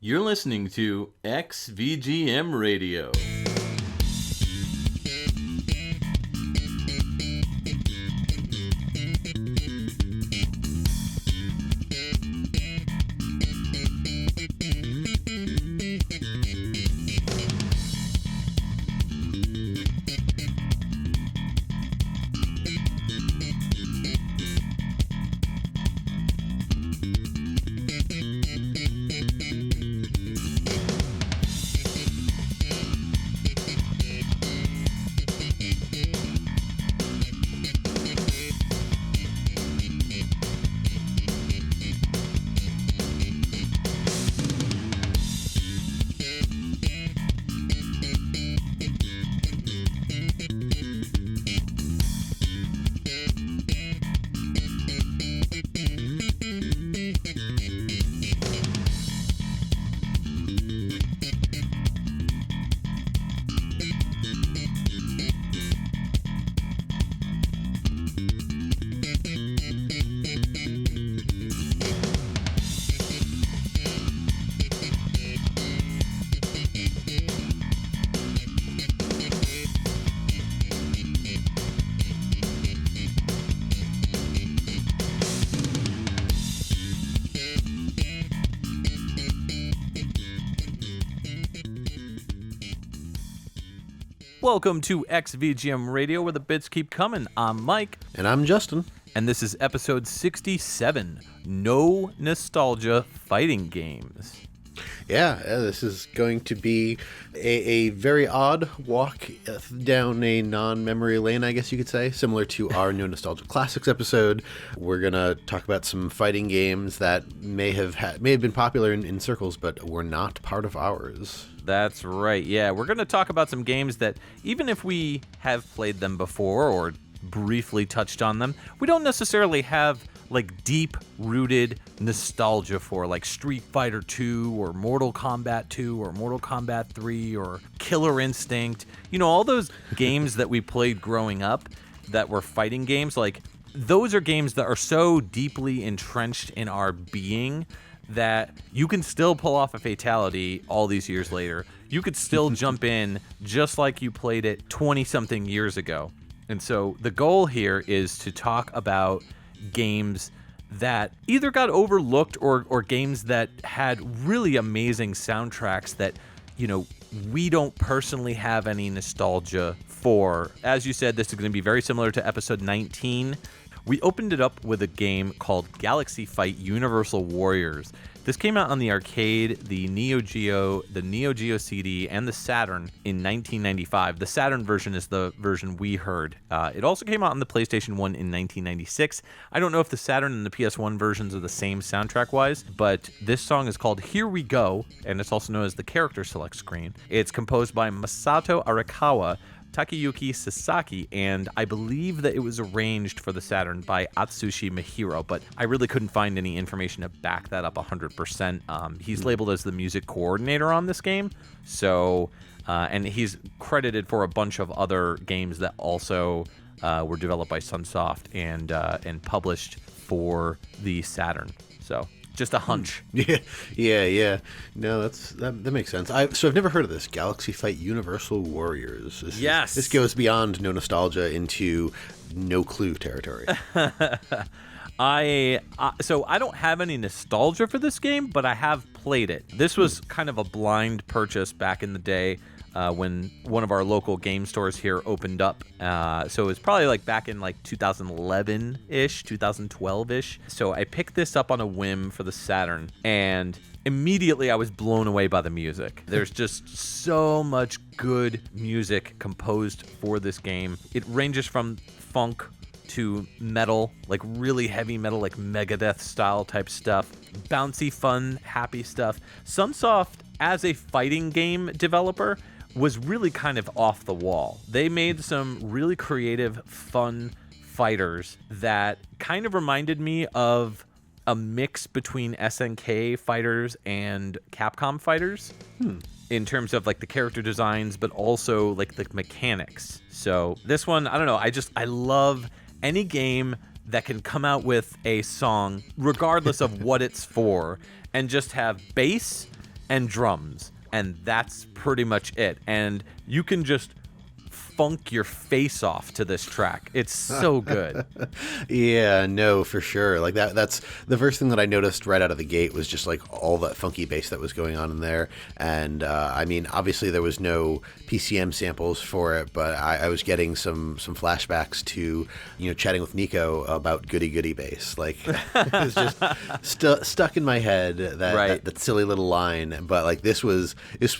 You're listening to XVGM Radio. Welcome to XVGM Radio, where the bits keep coming. I'm Mike. And I'm Justin. And this is episode 67, No Nostalgia Fighting Games. Yeah, this is going to be a very odd walk down a non-memory lane, I guess you could say, similar to our No Nostalgia Classics episode. We're going to talk about some fighting games that may have been popular in circles, but were not part of ours. That's right, yeah. We're going to talk about some games that, even if we have played them before or briefly touched on them, we don't necessarily have like deep-rooted nostalgia for, like Street Fighter 2 or Mortal Kombat 2 or Mortal Kombat 3 or Killer Instinct. You know, all those games that we played growing up that were fighting games, like those are games that are so deeply entrenched in our being that you can still pull off a fatality all these years later. You could still jump in just like you played it 20-something years ago. And so the goal here is to talk about games that either got overlooked or games that had really amazing soundtracks that, you know, we don't personally have any nostalgia for. As you said, this is going to be very similar to episode 19. We opened it up with a game called Galaxy Fight Universal Warriors. This came out on the arcade, the Neo Geo CD, and the Saturn in 1995. The Saturn version is the version we heard. It also came out on the PlayStation 1 in 1996. I don't know if the Saturn and the PS1 versions are the same soundtrack-wise, but this song is called Here We Go, and it's also known as the character select screen. It's composed by Masato Arakawa, Takayuki Sasaki, and I believe that it was arranged for the Saturn by Atsushi Mihiro, but I really couldn't find any information to back that up 100%. He's labeled as the music coordinator on this game, so and he's credited for a bunch of other games that also were developed by Sunsoft and published for the Saturn. So just a hunch. Yeah. No, that makes sense. So I've never heard of this. Galaxy Fight Universal Warriors. This goes beyond no nostalgia into no clue territory. So I don't have any nostalgia for this game, but I have played it. This was kind of a blind purchase back in the day. When one of our local game stores here opened up. So it was probably like back in like 2011-ish, 2012-ish. So I picked this up on a whim for the Saturn, and immediately I was blown away by the music. There's just so much good music composed for this game. It ranges from funk to metal, like really heavy metal, like Megadeth style type stuff, bouncy, fun, happy stuff. Sunsoft, as a fighting game developer, was really kind of off the wall. They made some really creative, fun fighters that kind of reminded me of a mix between SNK fighters and Capcom fighters in terms of like the character designs, but also like the mechanics. So this one, I don't know, I love any game that can come out with a song, regardless of what it's for, and just have bass and drums, and that's pretty much it. And you can just funk your face off to this track. It's so good. Yeah, no, for sure. Like that's the first thing that I noticed right out of the gate was just like all that funky bass that was going on in there. And I mean, obviously there was no PCM samples for it, but I was getting some flashbacks to, chatting with Nico about goody goody bass. Like it was just stuck in my head that silly little line. But like this was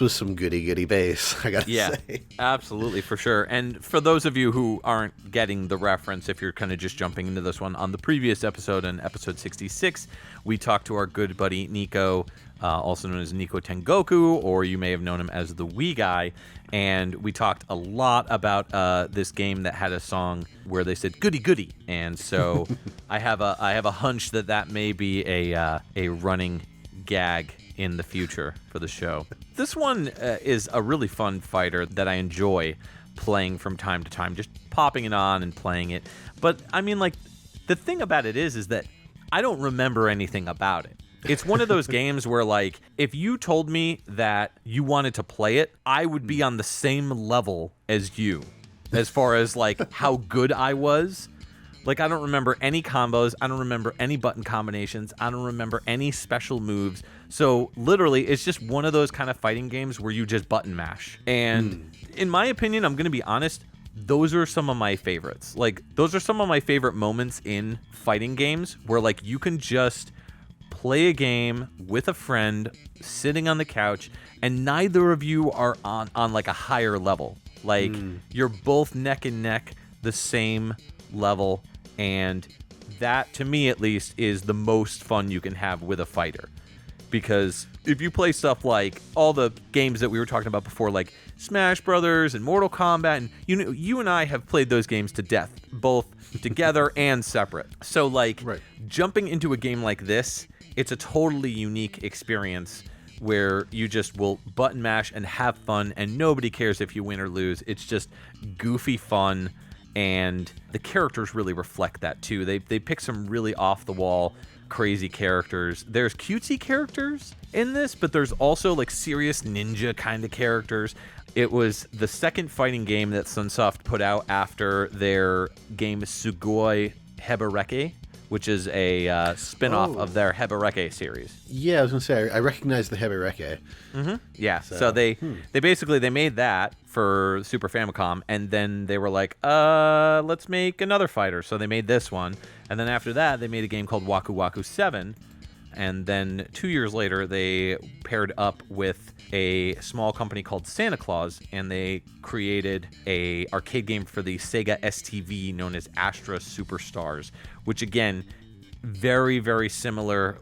some goody goody bass, I gotta say. Absolutely, for sure. And for those of you who aren't getting the reference, if you're kind of just jumping into this one, on the previous episode, in episode 66, we talked to our good buddy Nico, also known as Nico Tengoku, or you may have known him as the Wii Guy, and we talked a lot about this game that had a song where they said "goody goody," and so I have a hunch that may be a running gag in the future for the show. This one is a really fun fighter that I enjoy playing from time to time, just popping it on and playing it. But I mean, like, the thing about it is that I don't remember anything about it. It's one of those games where, like, if you told me that you wanted to play it, I would be on the same level as you as far as like how good I was. Like, I don't remember any combos. I don't remember any button combinations. I don't remember any special moves. So literally, it's just one of those kind of fighting games where you just button mash. And in my opinion, I'm going to be honest, those are some of my favorites. Like, those are some of my favorite moments in fighting games where, like, you can just play a game with a friend sitting on the couch and neither of you are on like a higher level. Like, you're both neck and neck, the same level. And that, to me at least, is the most fun you can have with a fighter. Because if you play stuff like all the games that we were talking about before, like Smash Brothers and Mortal Kombat, and you and I have played those games to death, both together and separate. So, like, jumping into a game like this, it's a totally unique experience where you just will button mash and have fun, and nobody cares if you win or lose. It's just goofy fun. And the characters really reflect that too. They pick some really off the wall, crazy characters. There's cutesy characters in this, but there's also like serious ninja kind of characters. It was the second fighting game that Sunsoft put out after their game Sugoi Hebereke, which is a spin-off of their Hebereke series. Yeah, I was going to say, I recognize the Hebereke. Yeah, so they basically made that for Super Famicom, and then they were like, let's make another fighter. So they made this one, and then after that, they made a game called Waku Waku 7, and then 2 years later, they paired up with a small company called Santa Claus, and they created a arcade game for the Sega STV known as Astra Superstars, which again, very, very similar,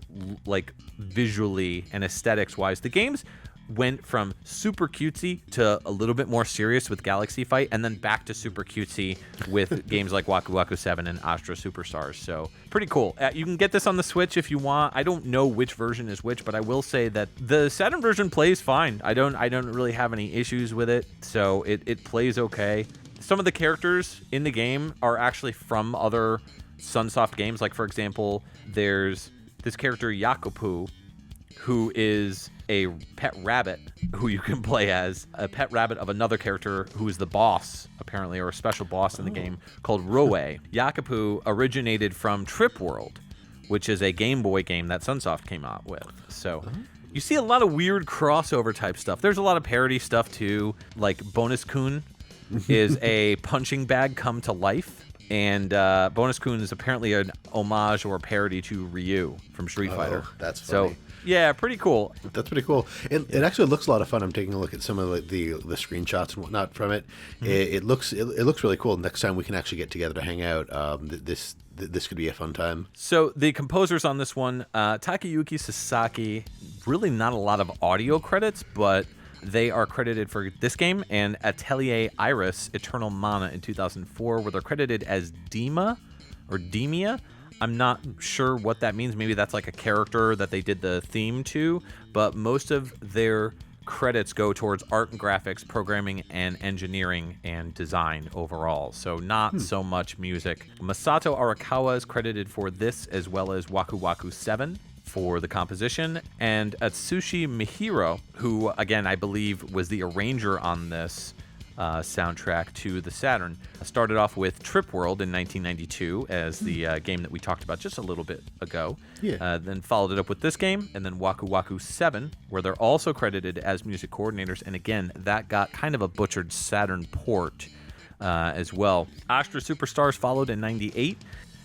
like visually and aesthetics wise. The games went from super cutesy to a little bit more serious with Galaxy Fight, and then back to super cutesy with games like Waku Waku 7 and Astra Superstars. So pretty cool. You can get this on the Switch if you want. I don't know which version is which, but I will say that the Saturn version plays fine. I don't really have any issues with it, so it plays okay. Some of the characters in the game are actually from other Sunsoft games. Like, for example, there's this character Yakupu, who is a pet rabbit who you can play as, a pet rabbit of another character who is the boss, apparently, or a special boss in the game called Roe. Yakupu originated from Trip World, which is a Game Boy game that Sunsoft came out with. So you see a lot of weird crossover type stuff. There's a lot of parody stuff too, like Bonus Kun is a punching bag come to life. And Bonus Kun is apparently an homage or a parody to Ryu from Street Fighter. That's funny. So, yeah, pretty cool. That's pretty cool. It actually looks a lot of fun. I'm taking a look at some of the screenshots and whatnot from it. It looks really cool. Next time we can actually get together to hang out. This could be a fun time. So the composers on this one, Takayuki Sasaki, really not a lot of audio credits, but they are credited for this game and Atelier Iris Eternal Mana in 2004, where they're credited as Dima or Demia. I'm not sure what that means. Maybe that's like a character that they did the theme to, but most of their credits go towards art and graphics, programming and engineering and design overall. So not so much music. Masato Arakawa is credited for this as well as Waku Waku 7. for the composition, and Atsushi Mihiro, who, again, I believe was the arranger on this soundtrack to the Saturn, started off with Trip World in 1992 as the game that we talked about just a little bit ago. Yeah. Then followed it up with this game, and then Waku Waku 7, where they're also credited as music coordinators. And again, that got kind of a butchered Saturn port as well. Astra Superstars followed in 98.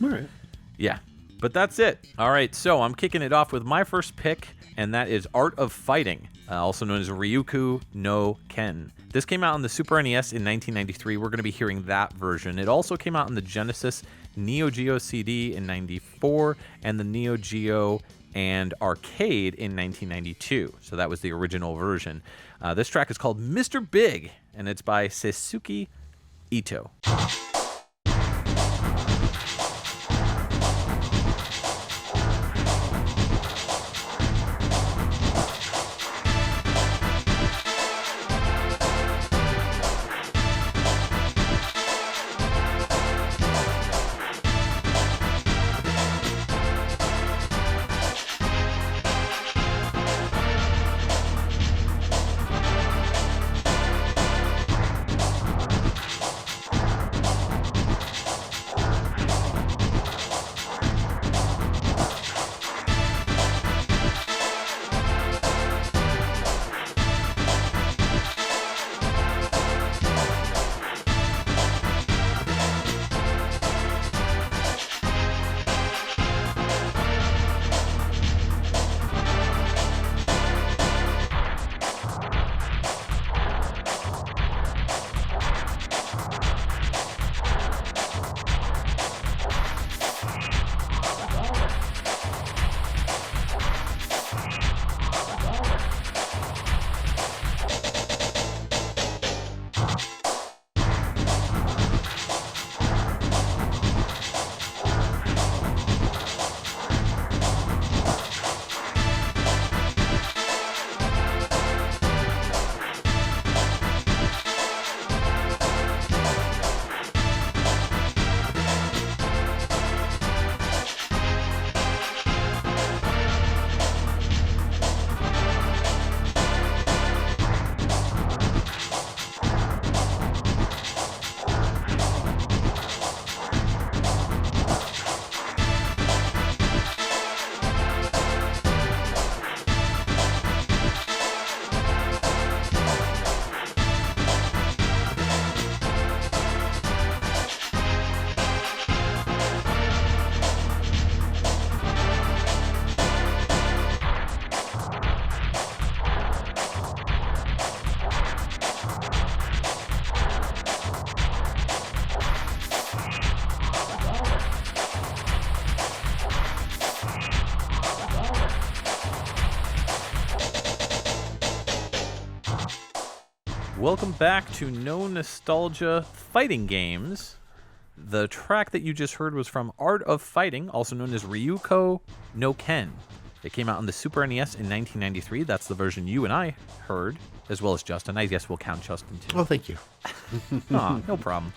All right. Yeah, but that's it. All right, so I'm kicking it off with my first pick, and that is Art of Fighting, also known as Ryuku no Ken. This came out on the Super NES in 1993. We're going to be hearing that version. It also came out on the Genesis Neo Geo CD in 94 and the Neo Geo and Arcade in 1992. So that was the original version. This track is called Mr. Big, and it's by Seisuke Ito. Welcome back to No Nostalgia Fighting Games. The track that you just heard was from Art of Fighting, also known as Ryuko no Ken. It came out on the Super NES in 1993. That's the version you and I heard, as well as Justin. I guess we'll count Justin too. Oh, thank you. No problem.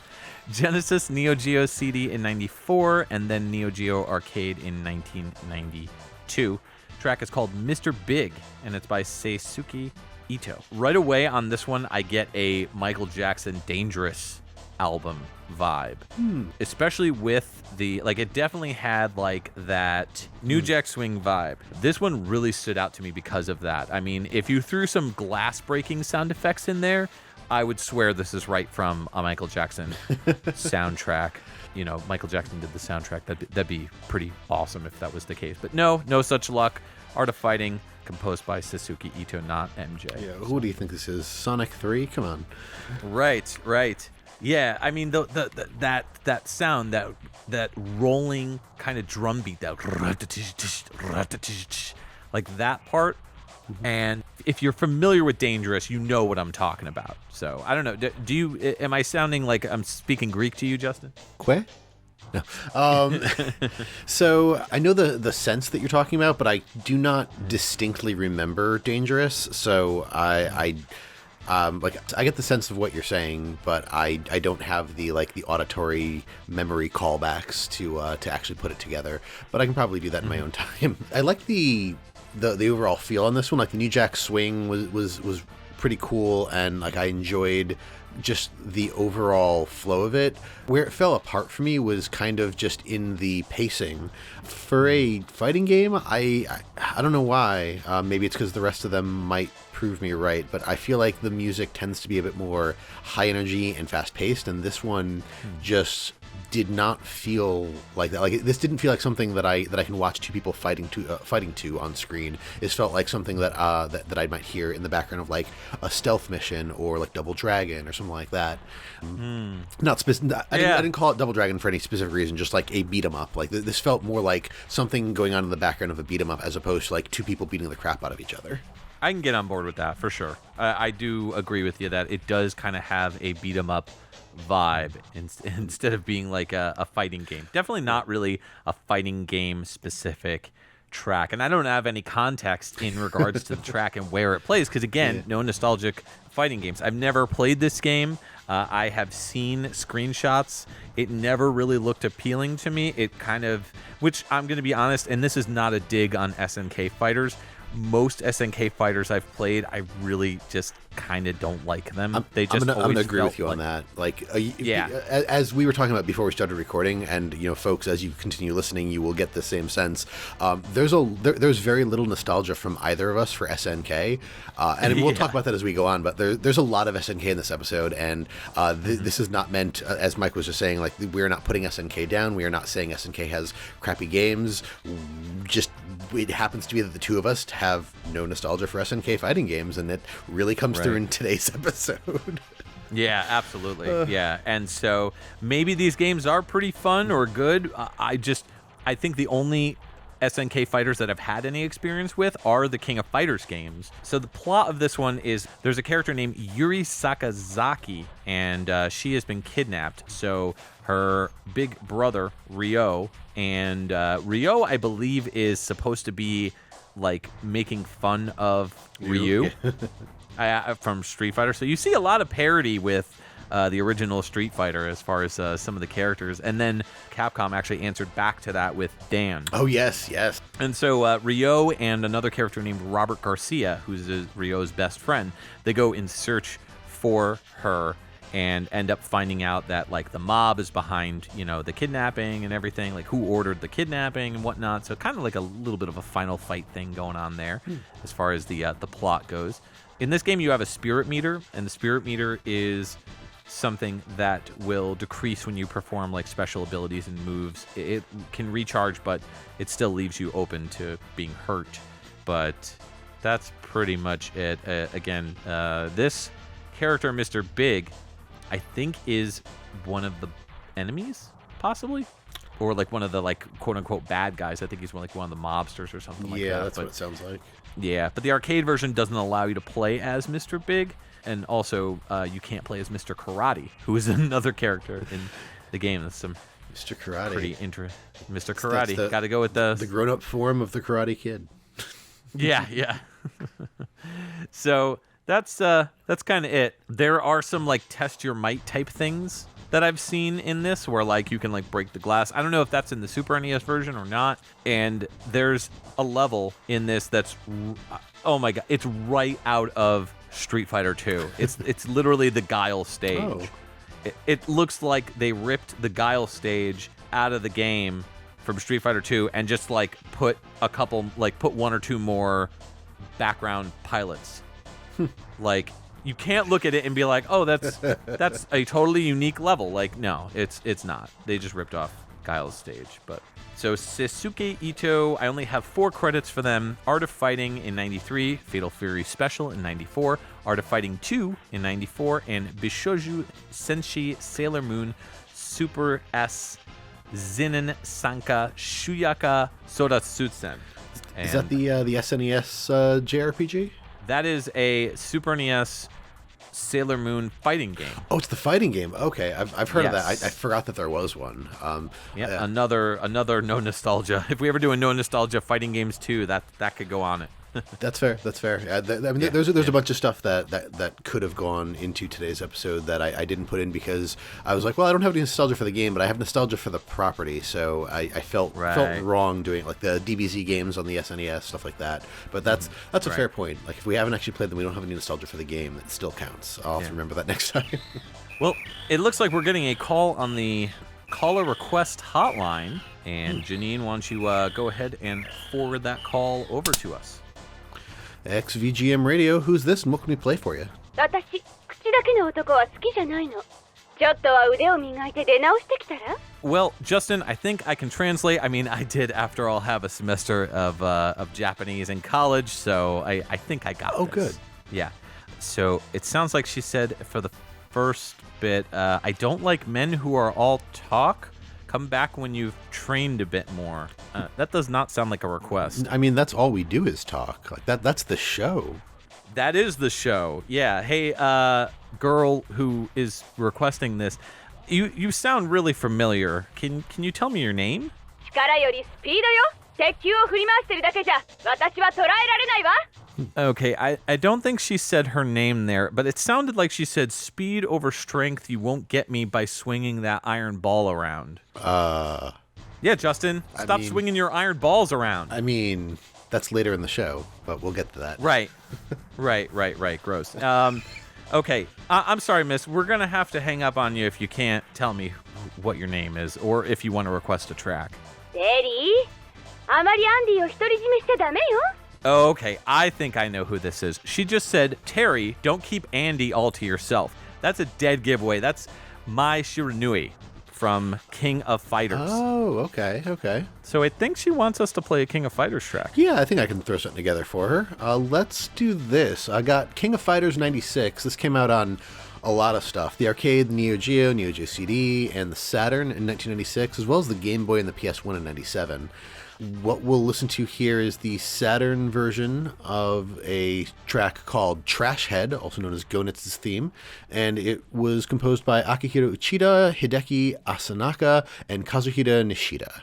Genesis Neo Geo CD in 94, and then Neo Geo Arcade in 1992. Track is called Mr. Big, and it's by Seisuke Ito. Right away on this one, I get a Michael Jackson Dangerous album vibe, especially with it definitely had like that New Jack Swing vibe. This one really stood out to me because of that. I mean, if you threw some glass breaking sound effects in there, I would swear this is right from a Michael Jackson soundtrack. You know, Michael Jackson did the soundtrack. That'd be pretty awesome if that was the case. But no such luck. Art of Fighting, composed by Seisuke Ito, not MJ. Yeah, who do you think this is? Sonic 3? Come on. Right. Yeah, I mean that sound, that rolling kind of drum beat, that like that part. And if you're familiar with Dangerous, you know what I'm talking about. So I don't know. Do you? Am I sounding like I'm speaking Greek to you, Justin? Que? No. So I know the sense that you're talking about, but I do not distinctly remember Dangerous. So I Like I get the sense of what you're saying, but I don't have the auditory memory callbacks to actually put it together. But I can probably do that in my own time. I like the overall feel on this one. Like the New Jack Swing was pretty cool, and like I enjoyed just the overall flow of it. Where it fell apart for me was kind of just in the pacing. For a fighting game, I don't know why. Maybe it's because the rest of them might prove me right, but I feel like the music tends to be a bit more high energy and fast paced, and this one just did not feel like that. Like this didn't feel like something that I can watch two people fighting to on screen. It felt like something that I might hear in the background of like a stealth mission or like Double Dragon or something like that. Not specific. I didn't call it Double Dragon for any specific reason. Just like a beat 'em up. Like this felt more like something going on in the background of a beat 'em up as opposed to like two people beating the crap out of each other. I can get on board with that for sure. I do agree with you that it does kind of have a beat 'em up vibe instead of being like a fighting game. Definitely not really a fighting game specific track. And I don't have any context in regards to the track and where it plays because, again, no nostalgic fighting games. I've never played this game. I have seen screenshots. It never really looked appealing to me. It kind of, which I'm going to be honest, and this is not a dig on SNK fighters. Most SNK fighters I've played, I really just kind of don't like them. I'm gonna agree with you on that. Like, as we were talking about before we started recording, and folks, as you continue listening, you will get the same sense. There's very little nostalgia from either of us for SNK, and we'll talk about that as we go on. But there's a lot of SNK in this episode, and this is not meant, as Mike was just saying, like we're not putting SNK down. We are not saying SNK has crappy games. Just it happens to be that the two of us have no nostalgia for SNK fighting games, and it really comes through in today's episode. Yeah, absolutely. Yeah, and so maybe these games are pretty fun or good. I think the only SNK fighters that I've had any experience with are the King of Fighters games. So the plot of this one is there's a character named Yuri Sakazaki, and she has been kidnapped. So her big brother, Ryo, and Ryo, I believe, is supposed to be like making fun of Ryu from Street Fighter. So you see a lot of parody with the original Street Fighter as far as some of the characters. And then Capcom actually answered back to that with Dan. Oh, yes. And so Ryo and another character named Robert Garcia, who's Ryo's best friend, they go in search for her and end up finding out that like the mob is behind, the kidnapping and everything, like who ordered the kidnapping and whatnot. So kind of like a little bit of a final fight thing going on there as far as the plot goes. In this game, you have a spirit meter, and the spirit meter is something that will decrease when you perform like special abilities and moves. It can recharge, but it still leaves you open to being hurt. But that's pretty much it. Again, this character, Mr. Big, I think is one of the enemies, possibly, or like one of the like quote unquote bad guys. I think he's one of the mobsters or something like that. Yeah, that's what it sounds like. Yeah, but the arcade version doesn't allow you to play as Mr. Big, and also you can't play as Mr. Karate, who is another character in the game. That's some Mr. Karate. Pretty interesting. Mr. Karate. Got to go with the grown-up form of the Karate Kid. Yeah. So that's kind of it. There are some like test your might type things that I've seen in this where like you can like break the glass. I don't know if that's in the Super NES version or not. And there's a level in this that's, oh my god, it's right out of Street Fighter 2. It's literally the Guile stage. Oh. It looks like they ripped the Guile stage out of the game from Street Fighter 2 and just like put one or two more background pilots. Like, you can't look at it and be like, oh, that's a totally unique level. Like, no, it's not. They just ripped off Guile's stage. But so Seisuke Ito, I only have 4 credits for them. Art of Fighting in 93, Fatal Fury Special in 94, Art of Fighting 2 in 94, and Bishoju Senshi Sailor Moon Super S Zinen Sanka Shuyaka Sodatsutsen. Is that the SNES JRPG? That is a Super NES Sailor Moon fighting game. Oh, it's the fighting game. Okay, I've heard of that. I forgot that there was one. Another no nostalgia. If we ever do a no nostalgia fighting games too, that could go on it. That's fair. That's fair. There's a bunch of stuff that could have gone into today's episode that I didn't put in because I was like, well, I don't have any nostalgia for the game, but I have nostalgia for the property. So I felt wrong doing like the DBZ games on the SNES, stuff like that. But that's a fair point. Like if we haven't actually played them, we don't have any nostalgia for the game. It still counts. I'll have to remember that next time. Well, it looks like we're getting a call on the caller request hotline, and Janine, why don't you go ahead and forward that call over to us? XVGM Radio, who's this and what can we play for you? 私、口だけの男は好きじゃないの。ちょっとは腕を磨いて出直してきたら? Well, Justin, I think I can translate. I mean, I did, after all, have a semester of Japanese in college, so I think I got this. Oh, good. Yeah. So it sounds like she said for the first bit, I don't like men who are all talk. Come back when you've trained a bit more. That does not sound like a request. I mean, that's all we do is talk. Like that's the show. That is the show. Yeah. Hey, girl who is requesting this, you sound really familiar. Can you tell me your name? 力よりスピードよ。鉄球を振り回してるだけじゃ私は捉えられないわ。Okay, I don't think she said her name there, but it sounded like she said speed over strength. You won't get me by swinging that iron ball around. Yeah, Justin, stop swinging your iron balls around. I mean, that's later in the show, but we'll get to that. Right. Gross. Okay, I'm sorry, miss. We're going to have to hang up on you if you can't tell me what your name is, or if you want to request a track. デリー、あまりアンディを独り占めしちゃダメよ。Okay, I think I know who this is. She just said, Terry, don't keep Andy all to yourself. That's a dead giveaway. That's Mai Shiranui from King of Fighters. Oh, okay. So I think she wants us to play a King of Fighters track. Yeah, I think I can throw something together for her. Let's do this. I got King of Fighters 96. This came out on a lot of stuff. The arcade, the Neo Geo CD, and the Saturn in 1996, as well as the Game Boy and the PS1 in 97. What we'll listen to here is the Saturn version of a track called Trash Head, also known as Gonitz's theme, and it was composed by Akihiro Uchida, Hideki Asanaka, and Kazuhira Nishida.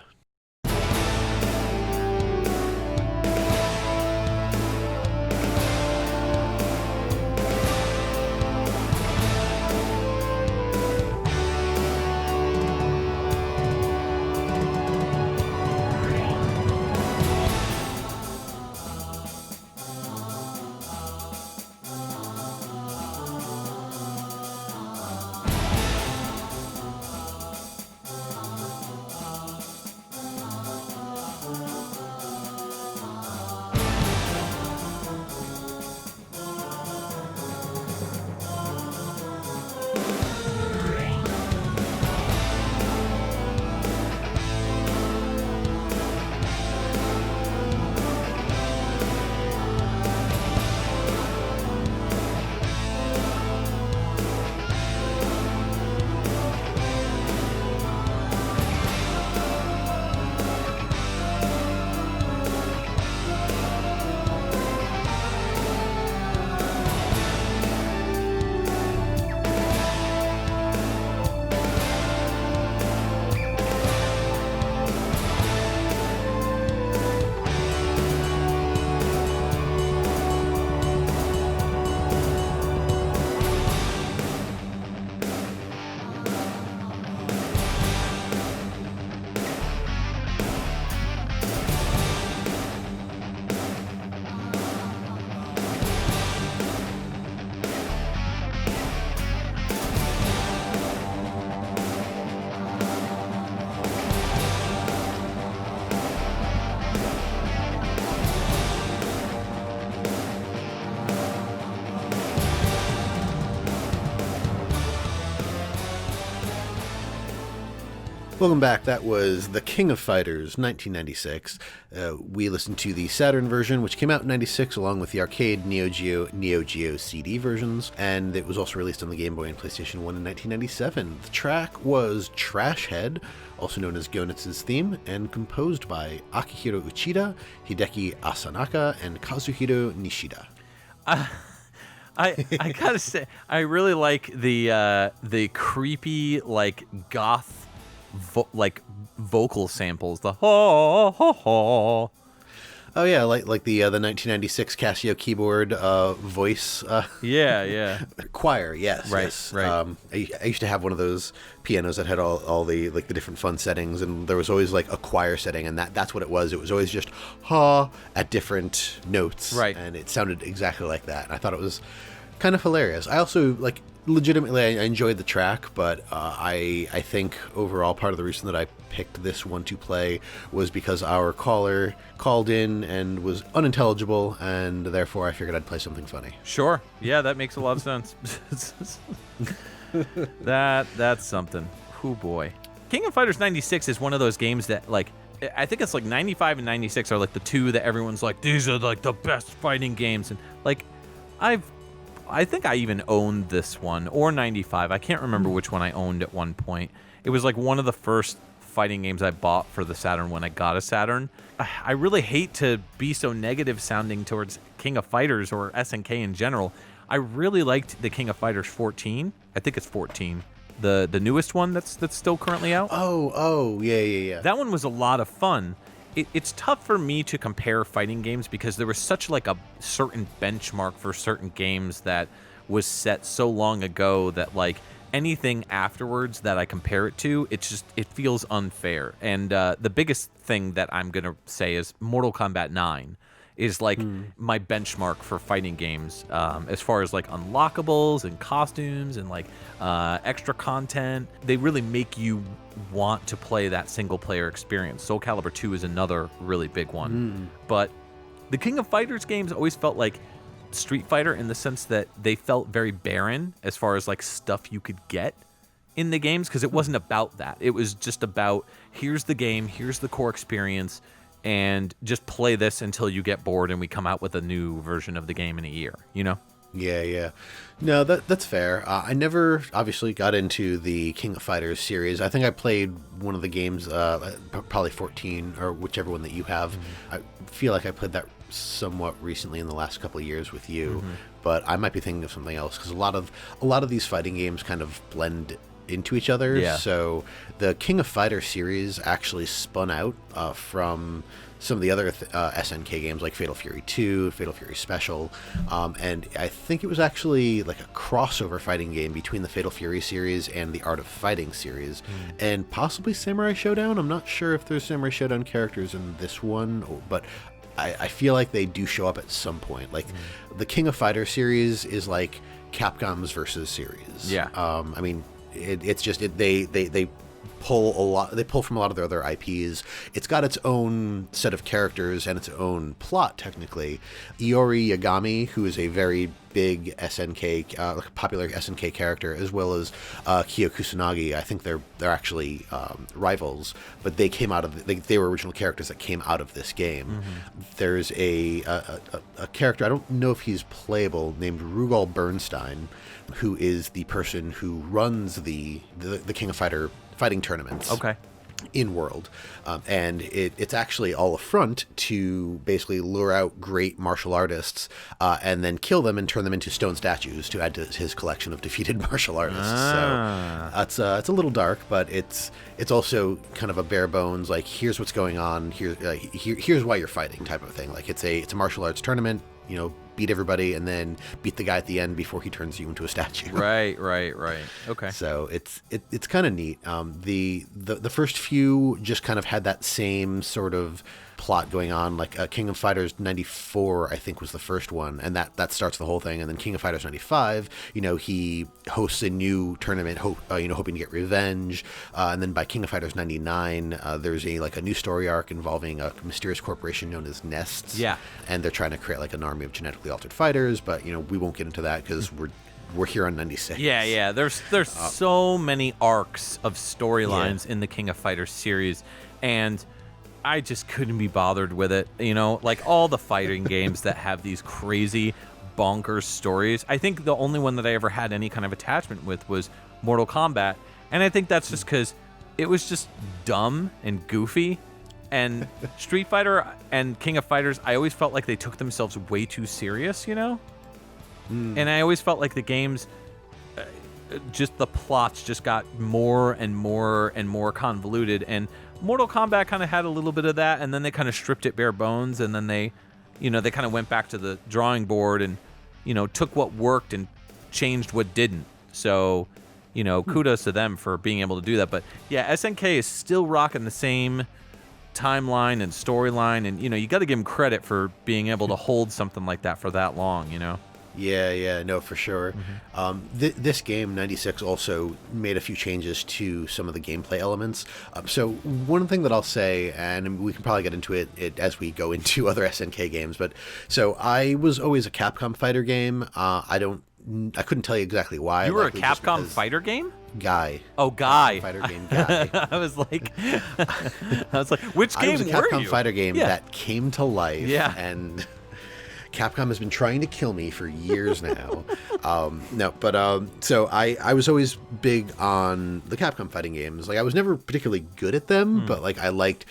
Welcome back. That was The King of Fighters, 1996. We listened to the Saturn version, which came out in 96, along with the arcade Neo Geo CD versions, and it was also released on the Game Boy and PlayStation 1 in 1997. The track was Trash Head, also known as Gonitz's theme, and composed by Akihiro Uchida, Hideki Asanaka, and Kazuhiro Nishida. I gotta say, I really like the creepy, like, goth vocal samples, the ha ha ha. Oh yeah, like the 1996 Casio keyboard voice Yeah. choir. Yes, Right, yes. right. I used to have one of those pianos that had all the like the different fun settings, and there was always like a choir setting, and that's what it was. It was always just ha at different notes, Right. and it sounded exactly like that. And I thought it was kind of hilarious. I also legitimately I enjoyed the track, but I think overall part of the reason that I picked this one to play was because our caller called in and was unintelligible, and therefore I figured I'd play something funny. Sure. Yeah, that makes a lot of sense. That's something. Oh boy. King of Fighters 96 is one of those games that, like, I think it's like 95 and 96 are like the two that everyone's like, these are like the best fighting games. And like, I think I even owned this one, or 95. I can't remember which one I owned at one point. It was like one of the first fighting games I bought for the Saturn when I got a Saturn. I really hate to be so negative sounding towards King of Fighters or SNK in general. I really liked the King of Fighters 14. I think it's 14. The newest one that's still currently out. Oh, yeah. That one was a lot of fun. It's tough for me to compare fighting games because there was such like a certain benchmark for certain games that was set so long ago that like anything afterwards that I compare it to, it feels unfair. And the biggest thing that I'm gonna say is Mortal Kombat 9 is like my benchmark for fighting games as far as like unlockables and costumes and like extra content. They really make you want to play that single player experience. Soul Calibur 2 is another really big one. But the King of Fighters games always felt like Street Fighter in the sense that they felt very barren as far as like stuff you could get in the games, because it wasn't about that. It was just about, here's the game, here's the core experience, and just play this until you get bored and we come out with a new version of the game in a year, you know? Yeah. No, that's fair. I never obviously got into the King of Fighters series. I think I played one of the games, probably 14 or whichever one that you have. I feel like I played that somewhat recently in the last couple of years with you, but I might be thinking of something else, because a lot of these fighting games kind of blend into each other. Yeah. So the King of Fighters series actually spun out from some of the other SNK games like Fatal Fury 2, Fatal Fury Special, and I think it was actually like a crossover fighting game between the Fatal Fury series and the Art of Fighting series, and possibly Samurai Showdown. I'm not sure if there's Samurai Showdown characters in this one, but I feel like they do show up at some point. Like the King of Fighters series is like Capcom's Versus series. Yeah. I mean, it's just they pull from a lot of their other IPs. It's got its own set of characters and its own plot, technically. Iori Yagami, who is a very big SNK, popular SNK character, as well as Kyo Kusanagi. I think they're actually rivals, but they came out of they were original characters that came out of this game. There's a character, I don't know if he's playable, named Rugal Bernstein, who is the person who runs the King of Fighting tournaments. Okay. In world, and it's actually all a front to basically lure out great martial artists and then kill them and turn them into stone statues to add to his collection of defeated martial artists. So it's a little dark, but it's also kind of a bare bones, like, here's what's going on, here's why you're fighting type of thing. Like, it's a martial arts tournament, you know, beat everybody and then beat the guy at the end before he turns you into a statue. Right. Okay. So it's kind of neat. The first few just kind of had that same sort of plot going on. Like King of Fighters 94, I think, was the first one, and that starts the whole thing. And then King of Fighters 95, you know, he hosts a new tournament, hoping to get revenge. And then by King of Fighters 99, there's a new story arc involving a mysterious corporation known as Nests. Yeah. And they're trying to create like an army of genetically altered fighters, but you know, we won't get into that because we're here on 96. Yeah. There's so many arcs of storylines in the King of Fighters series, and I just couldn't be bothered with it. You know, like all the fighting games that have these crazy, bonkers stories. I think the only one that I ever had any kind of attachment with was Mortal Kombat, and I think that's just because it was just dumb and goofy. And Street Fighter and King of Fighters, I always felt like they took themselves way too serious, you know? And I always felt like the games, just the plots just got more and more and more convoluted. And Mortal Kombat kind of had a little bit of that, and then they kind of stripped it bare bones, and then they kind of went back to the drawing board and, took what worked and changed what didn't. So, kudos to them for being able to do that. But yeah, SNK is still rocking the same timeline and storyline, and you got to give them credit for being able to hold something like that for that long. Yeah, no, for sure. This game, 96, also made a few changes to some of the gameplay elements. So one thing that I'll say, and we can probably get into it as we go into other SNK games, but so I was always a Capcom fighter game. I couldn't tell you exactly why. You were a Capcom fighter game? Guy. Oh, Guy. Fighter game guy. I was like, which game were you? I was a Capcom fighter game that came to life. Yeah. And Capcom has been trying to kill me for years now. So I was always big on the Capcom fighting games. Like, I was never particularly good at them, but like I liked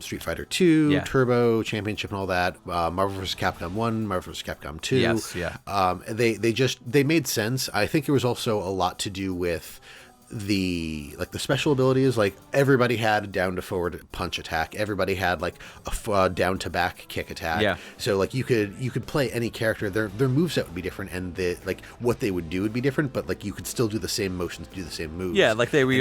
Street Fighter 2, Turbo, Championship, and all that. Marvel vs. Capcom 1, Marvel vs. Capcom 2. Yes, yeah. They made sense. I think there was also a lot to do with the special abilities. Like, everybody had a down to forward punch attack, everybody had like a down to back kick attack, so like you could play any character. Their moveset would be different, and what they would do would be different, but like you could still do the same motions, do the same moves. Like they were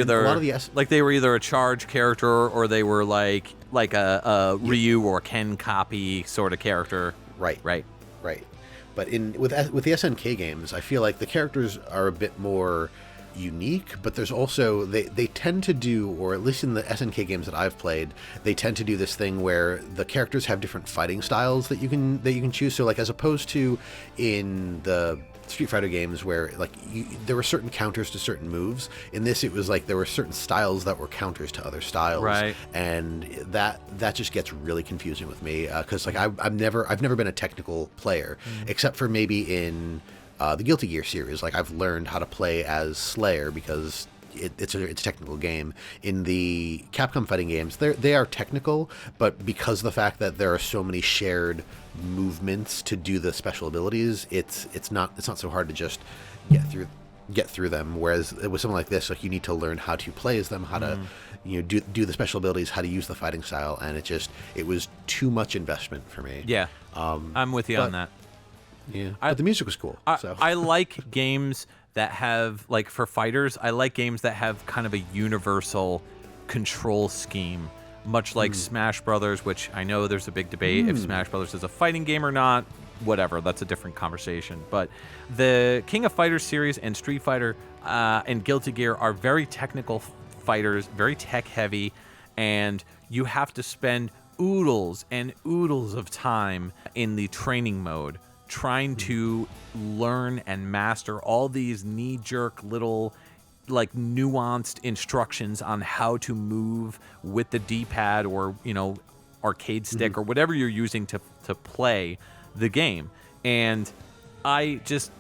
either a charge character, or they were like a Ryu or Ken copy sort of character. Right. But with the SNK games, I feel like the characters are a bit more unique, but there's also they tend to do, or at least in the SNK games that I've played, they tend to do this thing where the characters have different fighting styles that you can choose. So like, as opposed to in the Street Fighter games where like there were certain counters to certain moves, in this it was like there were certain styles that were counters to other styles, right? And that just gets really confusing with me, because like I've never been a technical player, except for maybe in the Guilty Gear series. Like, I've learned how to play as Slayer because it's a technical game. In the Capcom fighting games, they are technical, but because of the fact that there are so many shared movements to do the special abilities, it's not so hard to just get through them. Whereas with something like this, like, you need to learn how to play as them, how to do the special abilities, how to use the fighting style, and it was too much investment for me. Yeah, I'm with you on that. Yeah, but the music was cool. I like games that have, like, for fighters, I like games that have kind of a universal control scheme, much like Smash Brothers, which I know there's a big debate if Smash Brothers is a fighting game or not. Whatever, that's a different conversation. But the King of Fighters series and Street Fighter and Guilty Gear are very technical fighters, very tech heavy, and you have to spend oodles and oodles of time in the training mode trying to learn and master all these knee-jerk little, like, nuanced instructions on how to move with the D-pad or, arcade stick or whatever you're using to play the game. And I just,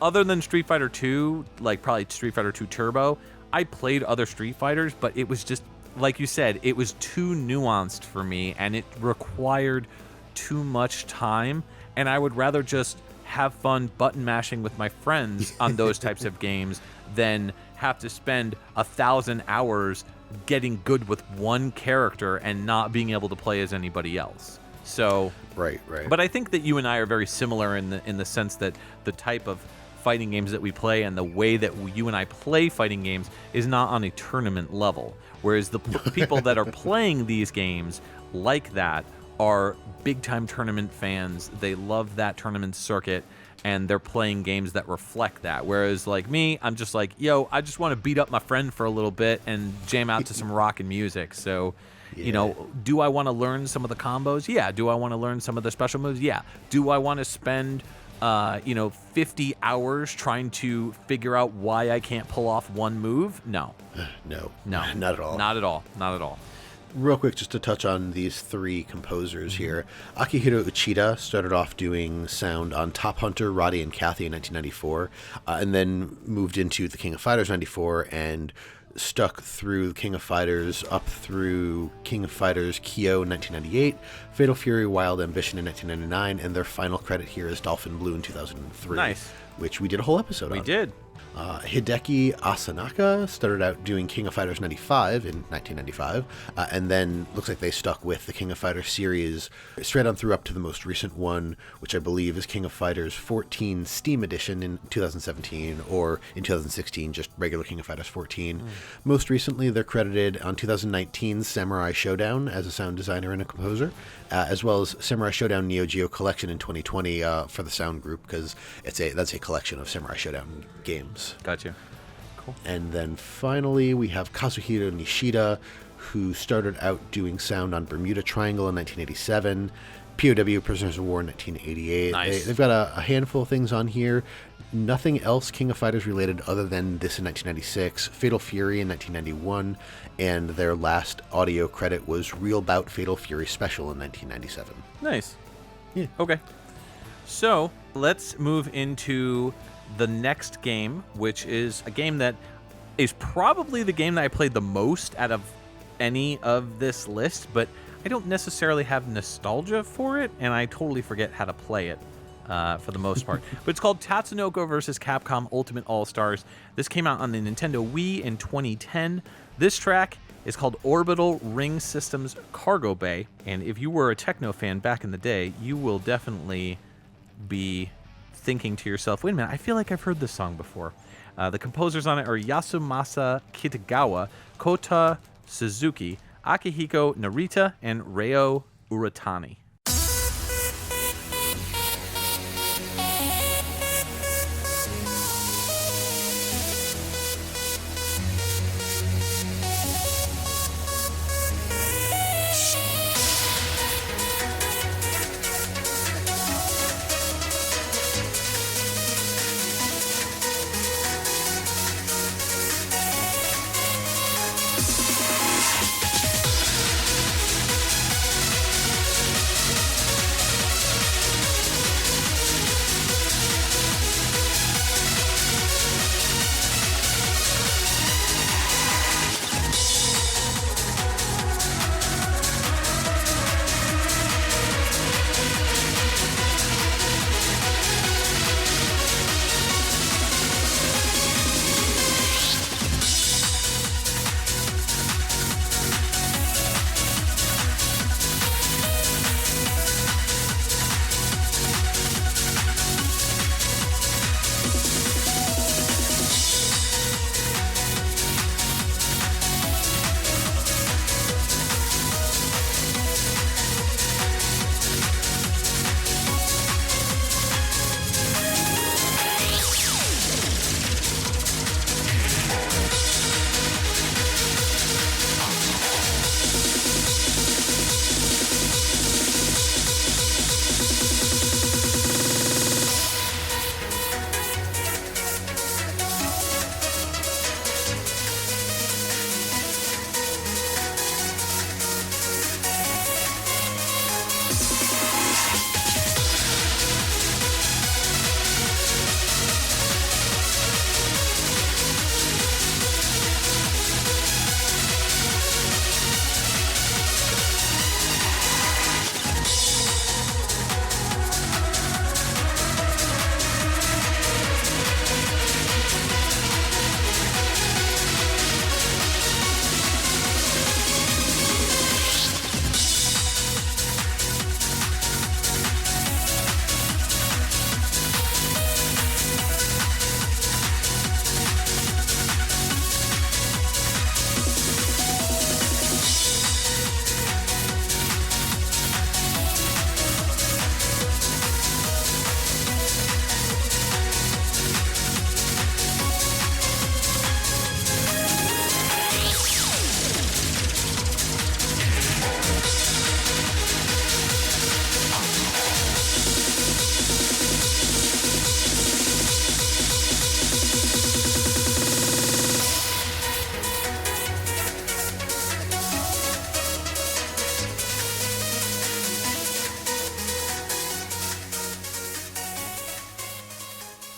other than Street Fighter 2, like probably Street Fighter 2 Turbo, I played other Street Fighters, but it was just, like you said, it was too nuanced for me, and it required too much time. And I would rather just have fun button mashing with my friends on those types of games than have to spend 1,000 hours getting good with one character and not being able to play as anybody else. So right. But I think that you and I are very similar in the sense that the type of fighting games that we play and the way that you and I play fighting games is not on a tournament level. Whereas the people that are playing these games like that are big-time tournament fans. They love that tournament circuit, and they're playing games that reflect that. Whereas, like me, I'm just like, yo, I just want to beat up my friend for a little bit and jam out to some rockin' music. So, do I want to learn some of the combos? Yeah. Do I want to learn some of the special moves? Yeah. Do I want to spend 50 hours trying to figure out why I can't pull off one move? No. No. Not at all. Not at all. Real quick, just to touch on these three composers here. Akihiro Uchida started off doing sound on Top Hunter, Roddy and Cathy in 1994, and then moved into the King of Fighters 94 and stuck through King of Fighters up through King of Fighters Kyo in 1998, Fatal Fury Wild Ambition in 1999, and their final credit here is Dolphin Blue in 2003. Nice. which we did a whole episode on. We did. Hideki Asanaka started out doing King of Fighters 95 in 1995, and then looks like they stuck with the King of Fighters series straight on through up to the most recent one, which I believe is King of Fighters 14 Steam Edition in 2017, or in 2016, just regular King of Fighters 14. Most recently, they're credited on 2019's Samurai Showdown as a sound designer and a composer, as well as Samurai Showdown Neo Geo Collection in 2020 for the sound group, because that's a collection of Samurai Showdown games. Gotcha. Cool. And then finally, we have Kazuhiro Nishida, who started out doing sound on Bermuda Triangle in 1987, POW Prisoners of War in 1988. Nice. They've got a handful of things on here. Nothing else King of Fighters related other than this in 1996, Fatal Fury in 1991, and their last audio credit was Real Bout Fatal Fury Special in 1997. Nice. Yeah. Okay. So let's move into the next game, which is a game that is probably the game that I played the most out of any of this list, but I don't necessarily have nostalgia for it, and I totally forget how to play it for the most part. But it's called Tatsunoko vs. Capcom Ultimate All-Stars. This came out on the Nintendo Wii in 2010. This track is called Orbital Ring Systems Cargo Bay, and if you were a techno fan back in the day, you will definitely be thinking to yourself, wait a minute, I feel like I've heard this song before. The composers on it are Yasumasa Kitagawa, Kota Suzuki, Akihiko Narita, and Reo Uratani.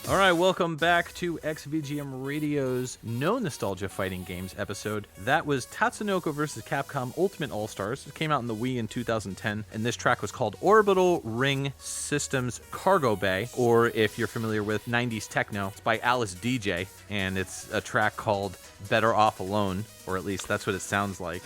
All right, welcome back to XVGM Radio's No Nostalgia Fighting Games episode. That was Tatsunoko vs. Capcom Ultimate All-Stars. It came out in the Wii in 2010, and this track was called Orbital Ring Systems Cargo Bay, or if you're familiar with 90s techno, it's by Alice Deejay, and it's a track called Better Off Alone, or at least that's what it sounds like.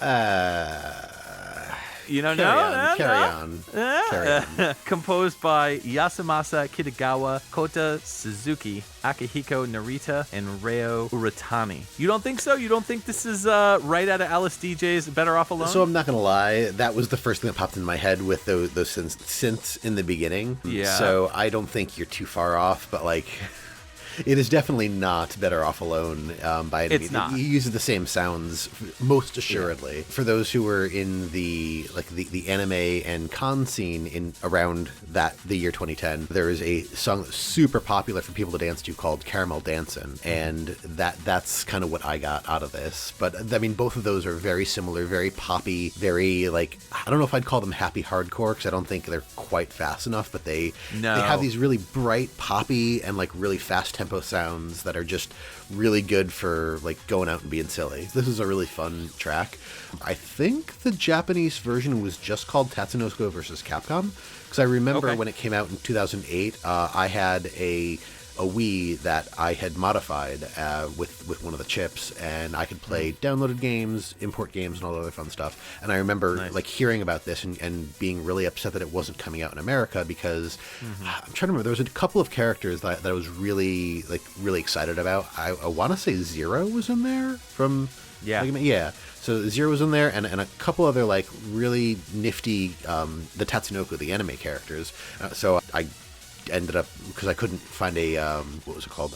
You don't know? Carry on. Composed by Yasumasa Kitagawa, Kota Suzuki, Akihiko Narita, and Reo Uratani. You don't think so? You don't think this is right out of Alice DJ's Better Off Alone? So I'm not going to lie, that was the first thing that popped in my head with those synths in the beginning. Yeah. So I don't think you're too far off, but like... It is definitely not Better Off Alone by any means. It's not. He uses the same sounds, most assuredly. Yeah. For those who were in the anime and con scene in around the year 2010, there is a song that's super popular for people to dance to called Caramel Dancin', and that's kind of what I got out of this. But I mean, both of those are very similar, very poppy, very like, I don't know if I'd call them happy hardcore because I don't think they're quite fast enough, but they have these really bright poppy and like really fast tempo sounds that are just really good for like going out and being silly. This is a really fun track. I think the Japanese version was just called Tatsunoko vs. Capcom, because I remember when it came out in 2008, I had a Wii that I had modified with one of the chips, and I could play downloaded games, import games, and all the other fun stuff. And I remember like hearing about this and being really upset that it wasn't coming out in America, because I'm trying to remember, there was a couple of characters that I was really excited about. I want to say Zero was in there from So Zero was in there, and a couple other like really nifty the Tatsunoko, the anime characters. So I ended up, because I couldn't find I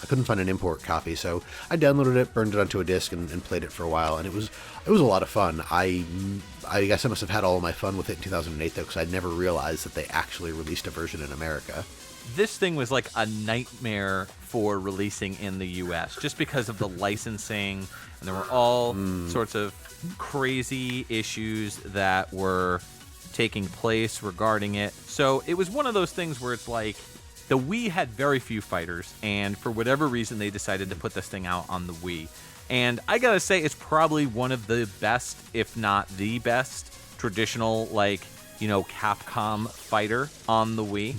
couldn't find an import copy, so I downloaded it, burned it onto a disc, and played it for a while, and it was a lot of fun. I guess I must have had all of my fun with it in 2008 though, because I never realized that they actually released a version in America. This thing was like a nightmare for releasing in the US, just because of the licensing, and there were all sorts of crazy issues that were taking place regarding it. So it was one of those things where it's like, the Wii had very few fighters, and for whatever reason they decided to put this thing out on the Wii. And I gotta say, it's probably one of the best, if not the best, traditional, like, you know, Capcom fighter on the Wii.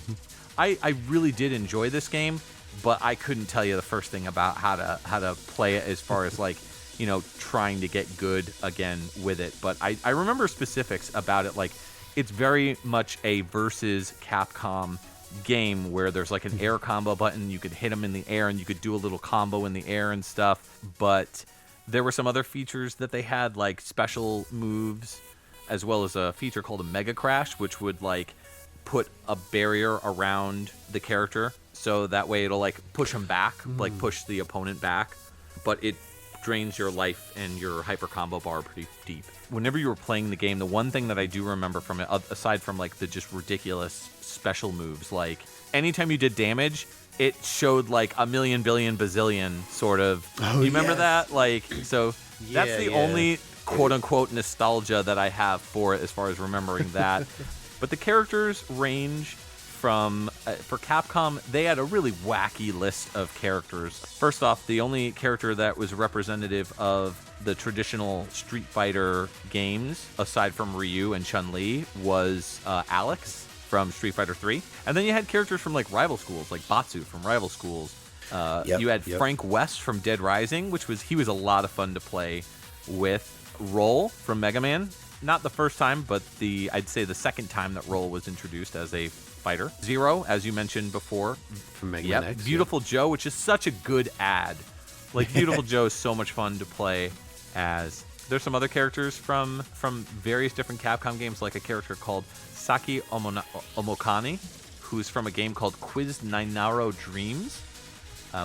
I really did enjoy this game, but I couldn't tell you the first thing about how to play it as far as like, you know, trying to get good again with it. But I remember specifics about it, like it's very much a versus Capcom game where there's like an air combo button. You could hit them in the air and you could do a little combo in the air and stuff. But there were some other features that they had, like special moves, as well as a feature called a Mega Crash, which would like put a barrier around the character, so that way it'll like push them back, like push the opponent back, but it drains your life and your hyper combo bar pretty deep. Whenever you were playing the game, the one thing that I do remember from it, aside from like the just ridiculous special moves, like anytime you did damage, it showed like a million, billion, bazillion sort of. You remember that? Like, so that's the only quote unquote nostalgia that I have for it as far as remembering that. But the characters range from, for Capcom, they had a really wacky list of characters. First off, the only character that was representative of the traditional Street Fighter games, aside from Ryu and Chun-Li, was Alex from Street Fighter 3. And then you had characters from like rival schools, like Batsu from rival schools. You had Frank West from Dead Rising, he was a lot of fun to play with. Roll from Mega Man. Not the first time, but I'd say the second time that Roll was introduced as a fighter. Zero, as you mentioned before. From Mega Man X. Beautiful Joe, which is such a good ad. Like, Beautiful Joe is so much fun to play as. There's some other characters from various different Capcom games, like a character called Saki Omokani, who's from a game called Quiz Nainaro Dreams,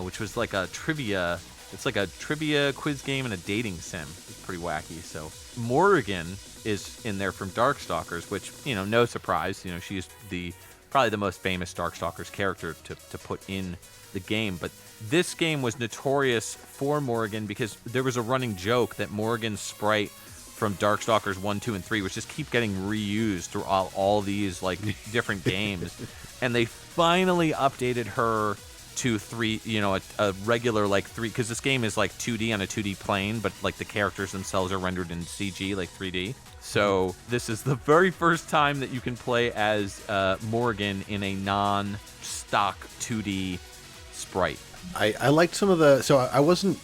which was like a trivia. It's like a trivia quiz game and a dating sim. It's pretty wacky. So Morrigan is in there from Darkstalkers, which, you know, no surprise. You know, she's probably the most famous Darkstalkers character to put in the game. But this game was notorious for Morrigan because there was a running joke that Morrigan's sprite from Darkstalkers 1, 2, and 3 was just keep getting reused throughout all these like different games. And they finally updated her to three, a regular like three, because this game is like 2D on a 2D plane, but like the characters themselves are rendered in CG, like 3D. So this is the very first time that you can play as Morgan in a non-stock 2D sprite. I liked some of so I wasn't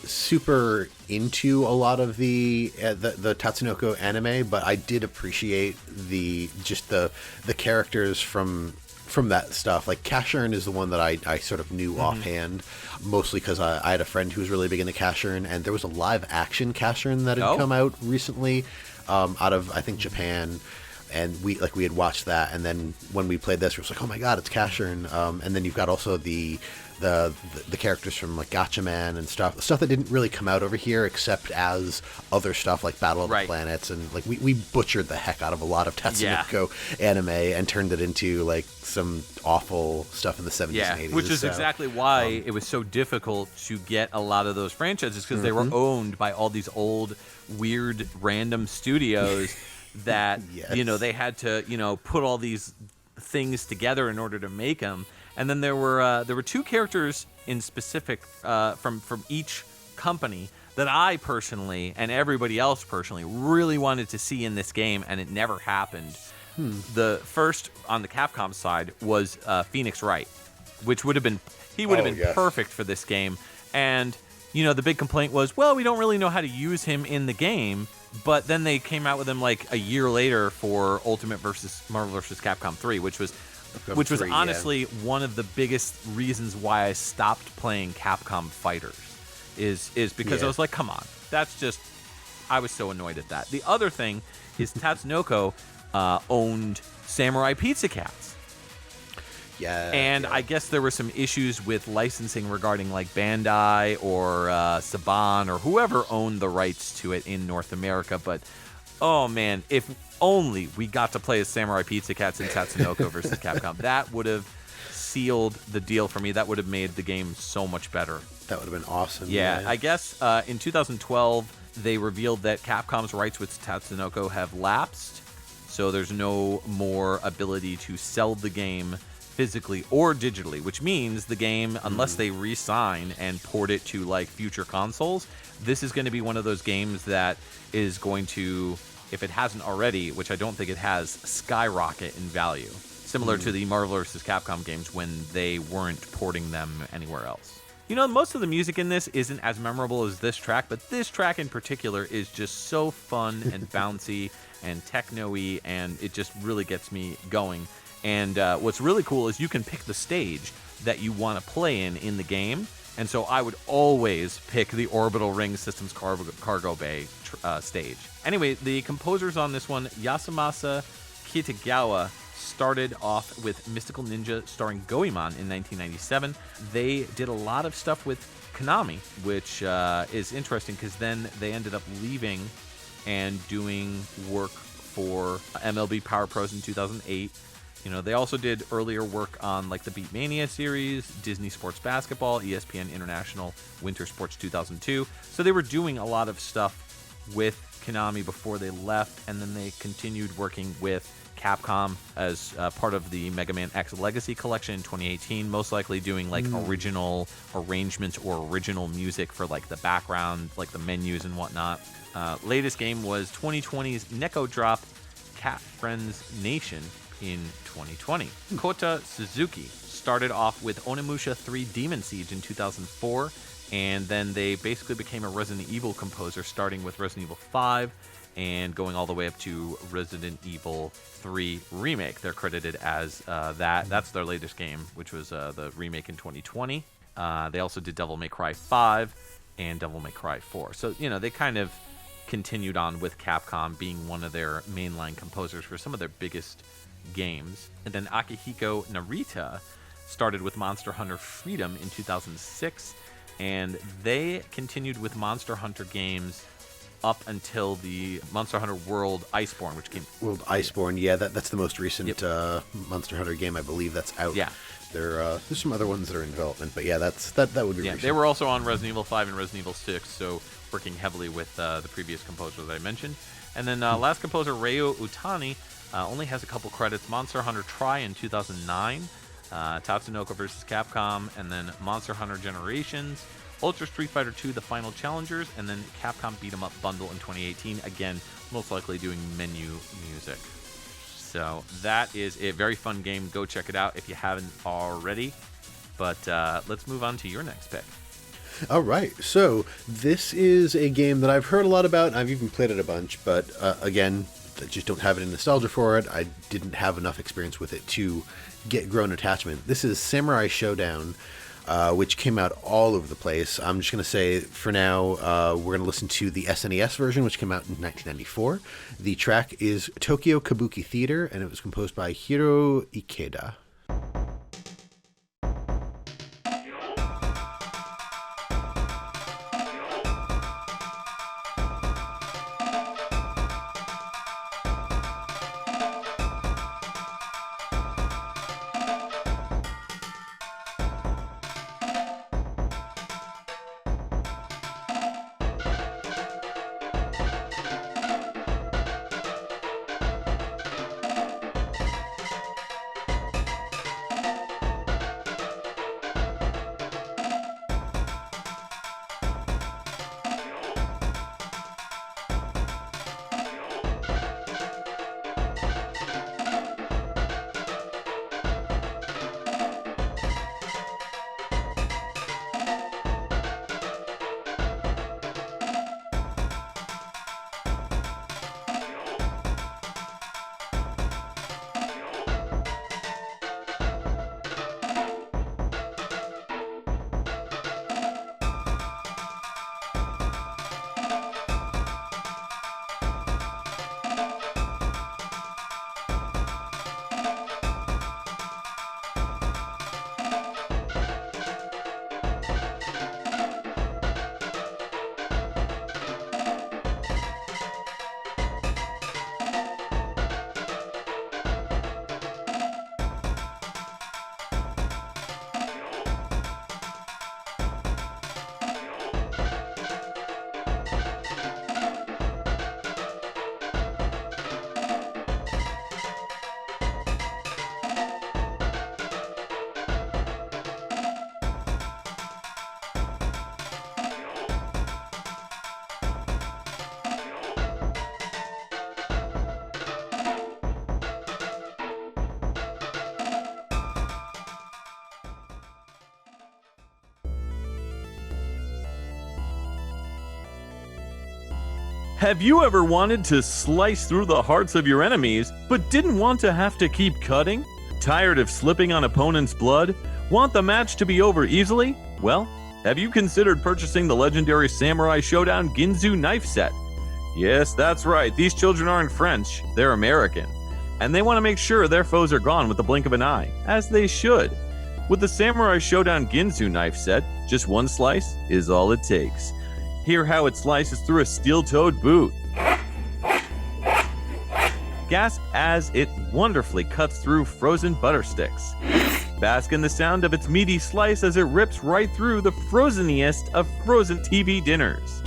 super into a lot of the Tatsunoko anime, but I did appreciate the characters from that stuff. Like Cashern is the one that I sort of knew offhand, mostly because I had a friend who was really big into Cashern, and there was a live action Cashern that had come out recently out of, I think, Japan. And we had watched that, and then when we played this, we was like, oh my god, it's Cashern. And then you've got also the characters from like Gatchaman and stuff that didn't really come out over here except as other stuff like Battle of the Planets, and like we butchered the heck out of a lot of Tatsunoko anime and turned it into like some awful stuff in the 70s and 80s. Which is exactly why it was so difficult to get a lot of those franchises, because they were owned by all these old weird random studios that they had to put all these things together in order to make them. And then there were two characters in specific from each company that I personally and everybody else personally really wanted to see in this game, and it never happened. The first on the Capcom side was Phoenix Wright, which would have been perfect for this game. And the big complaint was, well, we don't really know how to use him in the game. But then they came out with him like a year later for Ultimate Marvel vs. Capcom 3, which was honestly one of the biggest reasons why I stopped playing Capcom Fighters, is because I was like, come on, I was so annoyed at that. The other thing is Tatsunoko owned Samurai Pizza Cats. And I guess there were some issues with licensing regarding like Bandai or Saban or whoever owned the rights to it in North America. But, oh man, if only we got to play as Samurai Pizza Cats in Tatsunoko versus Capcom. That would have sealed the deal for me. That would have made the game so much better. That would have been awesome. Yeah. I guess in 2012, they revealed that Capcom's rights with Tatsunoko have lapsed. So there's no more ability to sell the game physically or digitally, which means the game, unless they re-sign and port it to like future consoles, this is going to be one of those games that is going to, if it hasn't already, which I don't think it has, skyrocket in value, similar to the Marvel vs. Capcom games when they weren't porting them anywhere else. Most of the music in this isn't as memorable as this track, but this track in particular is just so fun and bouncy and techno-y, and it just really gets me going. And what's really cool is you can pick the stage that you want to play in the game. And so I would always pick the Orbital Ring Systems Cargo Bay stage. Anyway, the composers on this one, Yasumasa Kitagawa, started off with Mystical Ninja starring Goemon in 1997. They did a lot of stuff with Konami, which is interesting because then they ended up leaving and doing work for MLB Power Pros in 2008. They also did earlier work on like the Beatmania series, Disney Sports Basketball, ESPN International Winter Sports 2002. So they were doing a lot of stuff with Konami before they left, and then they continued working with Capcom as part of the Mega Man X Legacy Collection in 2018, most likely doing like original arrangements or original music for like the background, like the menus and whatnot. Latest game was 2020's Neko Drop Cat Friends Nation in 2020. Kota Suzuki started off with Onimusha 3 Demon Siege in 2004, and then they basically became a Resident Evil composer, starting with Resident Evil 5 and going all the way up to Resident Evil 3 Remake. They're credited as that. That's their latest game, which was the remake in 2020. They also did Devil May Cry 5 and Devil May Cry 4. So, they kind of continued on with Capcom being one of their mainline composers for some of their biggest games. And then Akihiko Narita started with Monster Hunter Freedom in 2006, and they continued with Monster Hunter games up until the Monster Hunter World Iceborne, which came... World Iceborne, yeah, that's the most recent Monster Hunter game, I believe, that's out. Yeah. There's some other ones that are in development, but yeah, that would be recent. They were also on Resident Evil 5 and Resident Evil 6, so working heavily with the previous composer that I mentioned. And then last composer, Ryo Utani, only has a couple credits. Monster Hunter Tri in 2009, Tatsunoko vs. Capcom, and then Monster Hunter Generations, Ultra Street Fighter 2, The Final Challengers, and then Capcom Beat 'em Up Bundle in 2018. Again, most likely doing menu music. So that is a very fun game. Go check it out if you haven't already. But let's move on to your next pick. All right, so this is a game that I've heard a lot about. I've even played it a bunch, but again, I just don't have any nostalgia for it. I didn't have enough experience with it to get grown attachment. This is Samurai Showdown, which came out all over the place. I'm just going to say, for now, we're going to listen to the SNES version, which came out in 1994. The track is Tokyo Kabuki Theater, and it was composed by Hiro Ikeda. Have you ever wanted to slice through the hearts of your enemies, but didn't want to have to keep cutting? Tired of slipping on opponents' blood? Want the match to be over easily? Well, have you considered purchasing the legendary Samurai Showdown Ginzu knife set? Yes, that's right, these children aren't French, they're American. And they want to make sure their foes are gone with the blink of an eye, as they should. With the Samurai Showdown Ginzu knife set, just one slice is all it takes. Hear how it slices through a steel-toed boot. Gasp as it wonderfully cuts through frozen butter sticks. Bask in the sound of its meaty slice as it rips right through the frozeniest of frozen TV dinners.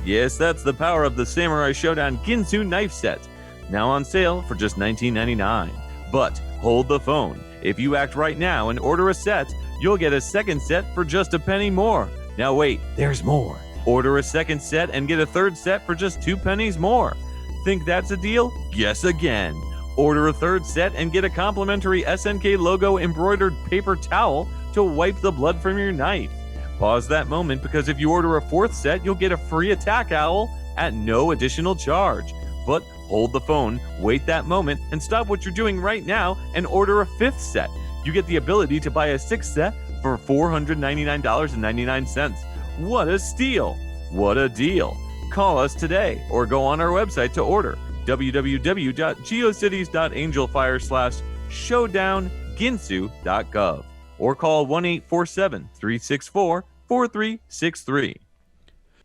Yes, that's the power of the Samurai Showdown Ginzu knife set. Now on sale for just $19.99. But hold the phone. If you act right now and order a set, you'll get a second set for just a penny more. Now wait, there's more. Order a second set and get a third set for just 2 pennies more. Think that's a deal? Guess again. Order a third set and get a complimentary SNK logo embroidered paper towel to wipe the blood from your knife. Pause that moment, because if you order a fourth set, you'll get a free attack owl at no additional charge. But hold the phone, wait that moment, and stop what you're doing right now and order a fifth set. You get the ability to buy a sixth set for $499.99. What a steal! What a deal! Call us today or go on our website to order, www.geocities.angelfire/showdownginsu.gov, or call 1-847-364-4363.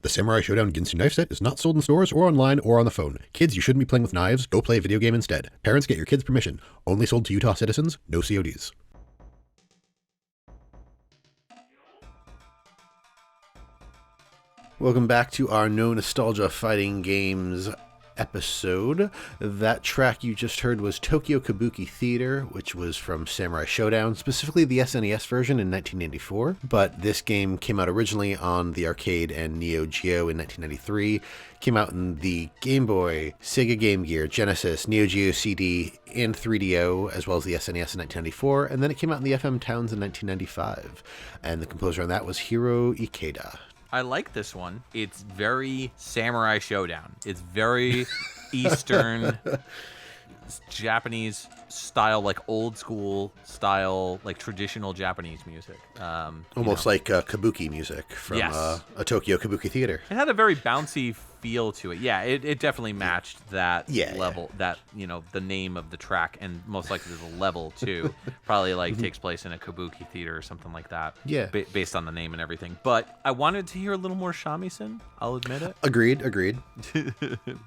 The Samurai Showdown Ginsu knife set is not sold in stores or online or on the phone. Kids, you shouldn't be playing with knives. Go play a video game instead. Parents, get your kids' permission. Only sold to Utah citizens. No CODs. Welcome back to our No Nostalgia Fighting Games episode. That track you just heard was Tokyo Kabuki Theater, which was from Samurai Showdown, specifically the SNES version in 1984. But this game came out originally on the arcade and Neo Geo in 1993. Came out in the Game Boy, Sega Game Gear, Genesis, Neo Geo CD, and 3DO, as well as the SNES in 1994. And then it came out in the FM Towns in 1995. And the composer on that was Hiro Ikeda. I like this one. It's very Samurai Showdown. It's very Eastern, Japanese style, like old school style, like traditional Japanese music. Almost like kabuki music from a Tokyo Kabuki Theater. It had a very bouncy feel to it. Yeah, it definitely matched that level, that, the name of the track, and most likely the level too. Probably like takes place in a kabuki theater or something like that. Yeah. Based on the name and everything. But I wanted to hear a little more shamisen, I'll admit it. Agreed.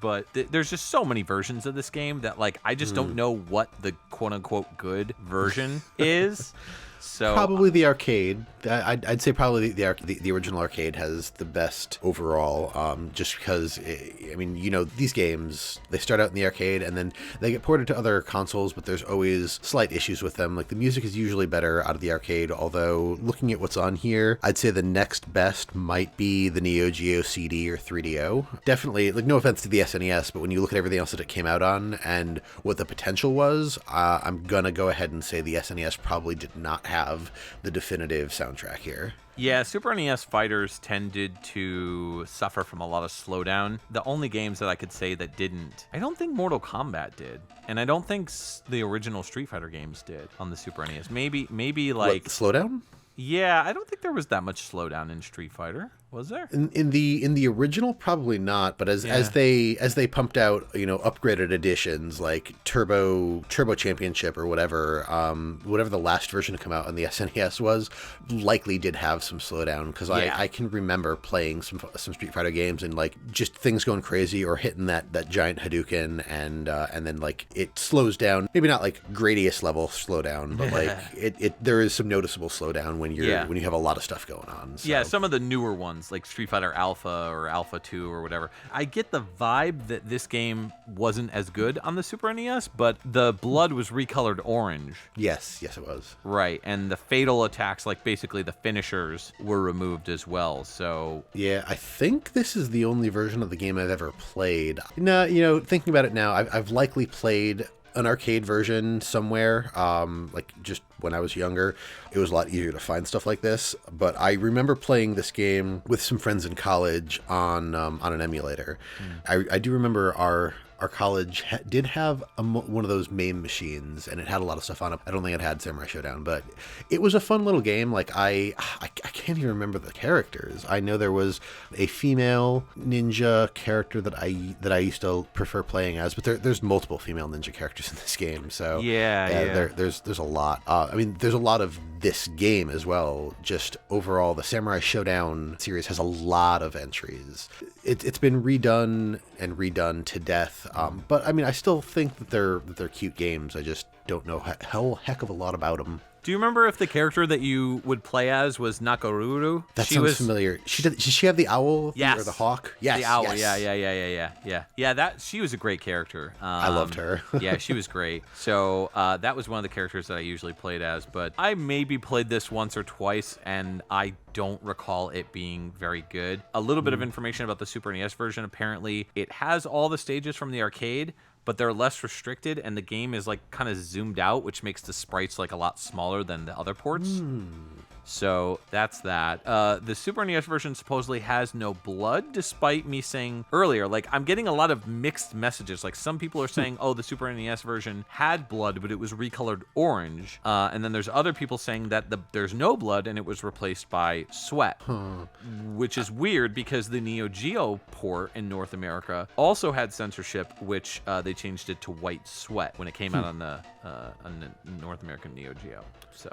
But there's just so many versions of this game that like I just don't know what the quote-unquote good version is. So probably the arcade. I'd say probably the original arcade has the best overall, just because, these games, they start out in the arcade and then they get ported to other consoles, but there's always slight issues with them. Like the music is usually better out of the arcade, although looking at what's on here, I'd say the next best might be the Neo Geo CD or 3DO. Definitely, like no offense to the SNES, but when you look at everything else that it came out on and what the potential was, I'm gonna go ahead and say the SNES probably did not have the definitive soundtrack here. Yeah, Super NES fighters tended to suffer from a lot of slowdown. The only games that I could say that didn't, I don't think Mortal Kombat did, and I don't think the original Street Fighter games did on the Super NES. Maybe like what, slowdown? Yeah, I don't think there was that much slowdown in Street Fighter. Was there? In the original, probably not. But as they pumped out, upgraded editions like Turbo Championship or whatever the last version to come out on the SNES was, likely did have some slowdown, because I can remember playing some Street Fighter games and like just things going crazy or hitting that giant Hadouken and then like it slows down. Maybe not like Gradius level slowdown, but like there is some noticeable slowdown when you have a lot of stuff going on. So. Yeah, some of the newer ones, like Street Fighter Alpha or Alpha 2 or whatever. I get the vibe that this game wasn't as good on the Super NES, but the blood was recolored orange. Yes, it was. Right, and the fatal attacks, like basically the finishers, were removed as well. So yeah, I think this is the only version of the game I've ever played. No, thinking about it now, I've likely played an arcade version somewhere, like just when I was younger. It was a lot easier to find stuff like this, but I remember playing this game with some friends in college on an emulator. I do remember our college did have one of those MAME machines, and it had a lot of stuff on it. I don't think it had Samurai Showdown, but it was a fun little game. Like I can't even remember the characters. I know there was a female ninja character that I used to prefer playing as, but there's multiple female ninja characters in this game. So there's a lot. There's a lot of this game as well. Just overall, the Samurai Showdown series has a lot of entries. It's been redone to death. But I still think that they're cute games. I just don't know a heck of a lot about them. do you remember if the character that you would play as was Nakoruru? That sounds familiar. Did she have the owl yes. or the hawk? Yes. The owl, yes. yeah. Yeah, that she was a great character. I loved her. Yeah, she was great. So that was one of the characters that I usually played as, but I maybe played this once or twice, and I don't recall it being very good. A little bit of information about the Super NES version. Apparently, it has all the stages from the arcade, but they're less restricted, and the game is like kind of zoomed out, which makes the sprites like a lot smaller than the other ports. So that's that. The Super NES version supposedly has no blood, despite me saying earlier, like, I'm getting a lot of mixed messages. Like, some people are saying, oh, the Super NES version had blood, but it was recolored orange. And then there's other people saying that there's no blood and it was replaced by sweat, which is weird because the Neo Geo port in North America also had censorship, which they changed it to white sweat when it came out on the North American Neo Geo. So...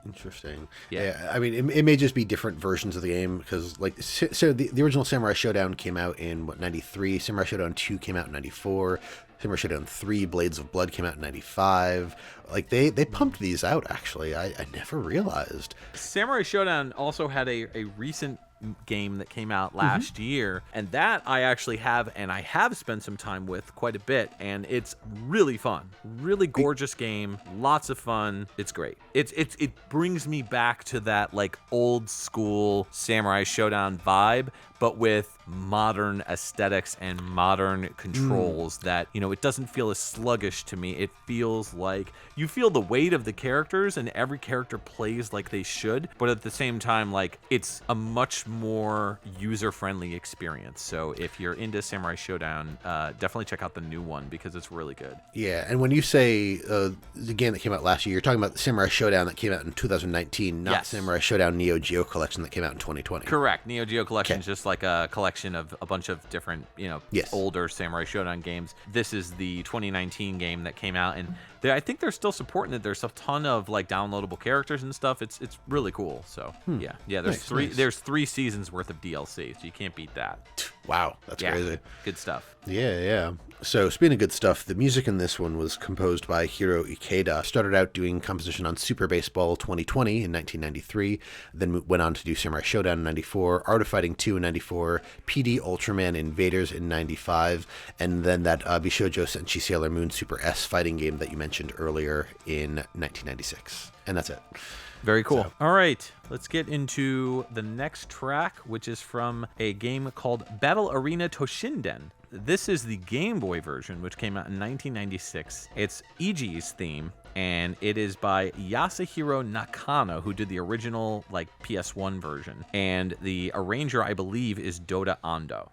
Interesting. Yeah. I mean, it may just be different versions of the game because, like, so the original Samurai Showdown came out in, 93? Samurai Showdown 2 came out in 94. Samurai Showdown 3, Blades of Blood, came out in 95. Like, they pumped these out, actually. I never realized. Samurai Showdown also had a recent game that came out last year. And that I actually have, and I have spent some time with quite a bit, and it's really fun. Really gorgeous game, lots of fun. It's great. It brings me back to that like old school Samurai Showdown vibe, but with modern aesthetics and modern controls that, you know, it doesn't feel as sluggish to me. It feels like you feel the weight of the characters and every character plays like they should, but at the same time, like, it's a much more user-friendly experience. So if you're into Samurai Showdown, definitely check out the new one because it's really good. Yeah, and when you say the game that came out last year, you're talking about the Samurai Showdown that came out in 2019, not Samurai Showdown Neo Geo Collection that came out in 2020. Correct. Neo Geo Collection is just like a collection of a bunch of different, you know, older Samurai Showdown games. This is the 2019 game that came out, and I think they're still supporting it. There's a ton of like downloadable characters and stuff. It's really cool. So yeah. There's 3 seasons worth of DLC, so you can't beat that. Wow, that's crazy. Good stuff. Yeah. So speaking of good stuff, the music in this one was composed by Hiro Ikeda. Started out doing composition on Super Baseball 2020 in 1993, then went on to do Samurai Showdown in 94, Art of Fighting 2 in 94, PD Ultraman Invaders in 95, and then that Bishojo Senshi Sailor Moon Super S fighting game that you mentioned earlier in 1996. And that's it. Very cool. So. All right, let's get into the next track, which is from a game called Battle Arena Toshinden. This is the Game Boy version, which came out in 1996. It's Iji's theme, and it is by Yasuhiro Nakano, who did the original like PS1 version. And the arranger, I believe, is Dota Ando.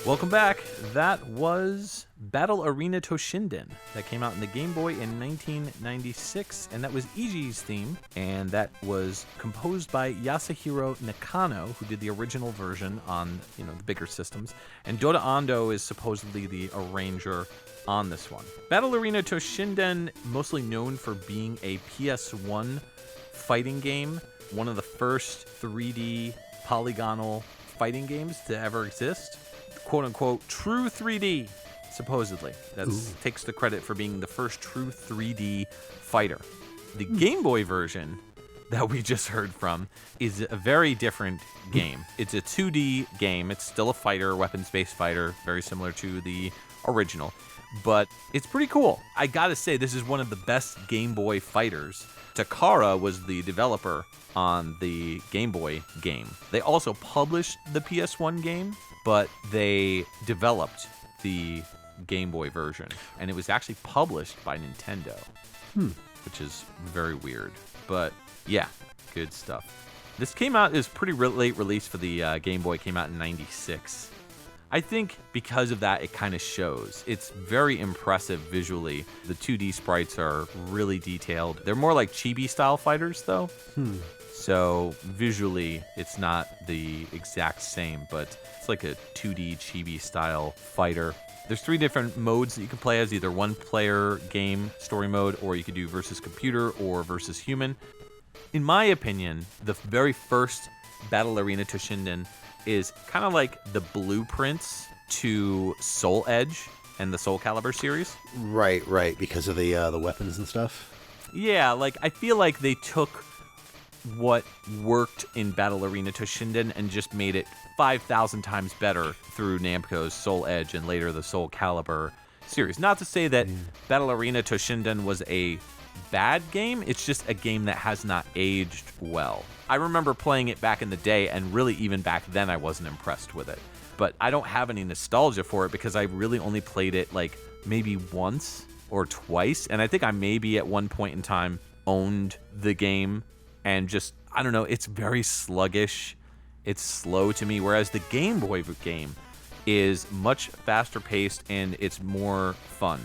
Welcome back. That was Battle Arena Toshinden that came out in the Game Boy in 1996, and that was Iji's theme, and that was composed by Yasuhiro Nakano, who did the original version on, the bigger systems, and Dota Ando is supposedly the arranger on this one. Battle Arena Toshinden, mostly known for being a PS1 fighting game, one of the first 3D polygonal fighting games to ever exist. Quote-unquote true 3D, supposedly. That takes the credit for being the first true 3D fighter. The Game Boy version that we just heard from is a very different game. It's a 2D game. It's still a fighter, weapons-based fighter, very similar to the original. but it's pretty cool. I gotta say, this is one of the best Game Boy fighters. Takara was the developer on the Game Boy game. They also published the PS1 game, but they developed the Game Boy version, and it was actually published by Nintendo, which is very weird. But yeah, good stuff. This came out, is pretty late release for the Game Boy. It came out in 96. I think because of that, it kind of shows. It's very impressive visually. The 2D sprites are really detailed. They're more like chibi-style fighters, though. So visually, it's not the exact same, but it's like a 2D chibi-style fighter. There's 3 different modes that you can play as, either one-player game story mode, or you could do versus computer or versus human. In my opinion, the very first Battle Arena Toshinden is kind of like the blueprints to Soul Edge and the Soul Calibur series. Right, because of the weapons and stuff. Yeah, like I feel like they took what worked in Battle Arena Toshinden and just made it 5,000 times better through Namco's Soul Edge and later the Soul Calibur series. Not to say that Battle Arena Toshinden was a bad game, it's just a game that has not aged well. I remember playing it back in the day, and really even back then I wasn't impressed with it. But I don't have any nostalgia for it because I really only played it like maybe once or twice, and I think I maybe at one point in time owned the game, and just, I don't know, it's very sluggish, it's slow to me, whereas the Game Boy game is much faster paced and it's more fun.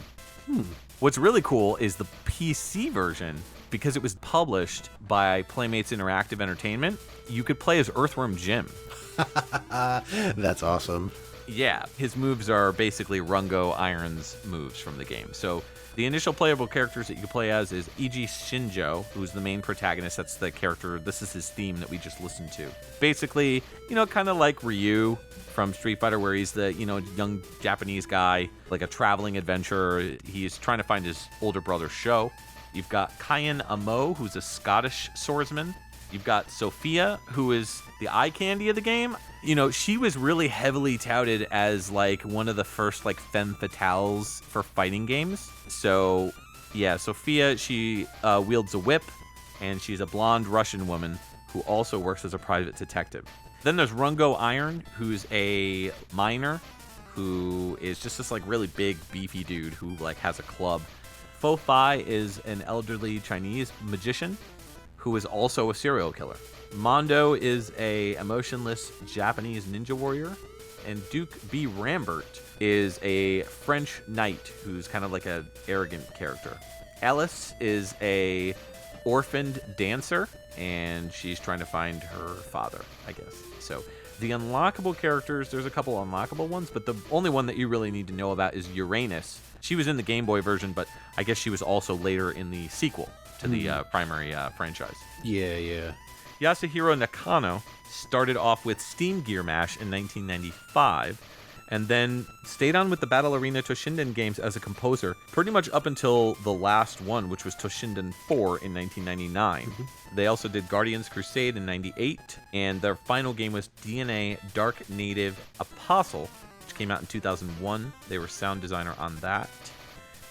What's really cool is the PC version, because it was published by Playmates Interactive Entertainment. You could play as Earthworm Jim. That's awesome. Yeah, his moves are basically Rungo Iron's moves from the game. So the initial playable characters that you can play as is Eiji Shinjo, who's the main protagonist. That's the character, this is his theme that we just listened to. Basically, kind of like Ryu from Street Fighter, where he's the, young Japanese guy, like a traveling adventurer. He's trying to find his older brother, Sho. You've got Kayan Amo, who's a Scottish swordsman. You've got Sophia, who is the eye candy of the game. She was really heavily touted as like one of the first like femme fatales for fighting games. So yeah, Sophia, she wields a whip, and she's a blonde Russian woman who also works as a private detective. Then there's Rungo Iron, who's a miner, who is just this like really big beefy dude who like has a club. Fo Fai is an elderly Chinese magician who is also a serial killer. Mondo is a emotionless Japanese ninja warrior, and Duke B. Rambert is a French knight who's kind of like an arrogant character. Alice is a orphaned dancer, and she's trying to find her father, I guess. So the unlockable characters, there's a couple unlockable ones, but the only one that you really need to know about is Uranus. She was in the Game Boy version, but I guess she was also later in the sequel to the primary franchise. Yeah. Yasuhiro Nakano started off with Steam Gear Mash in 1995, and then stayed on with the Battle Arena Toshinden games as a composer pretty much up until the last one, which was Toshinden 4 in 1999. They also did Guardians Crusade in 98, and their final game was DNA Dark Native Apostle, which came out in 2001. They were sound designer on that.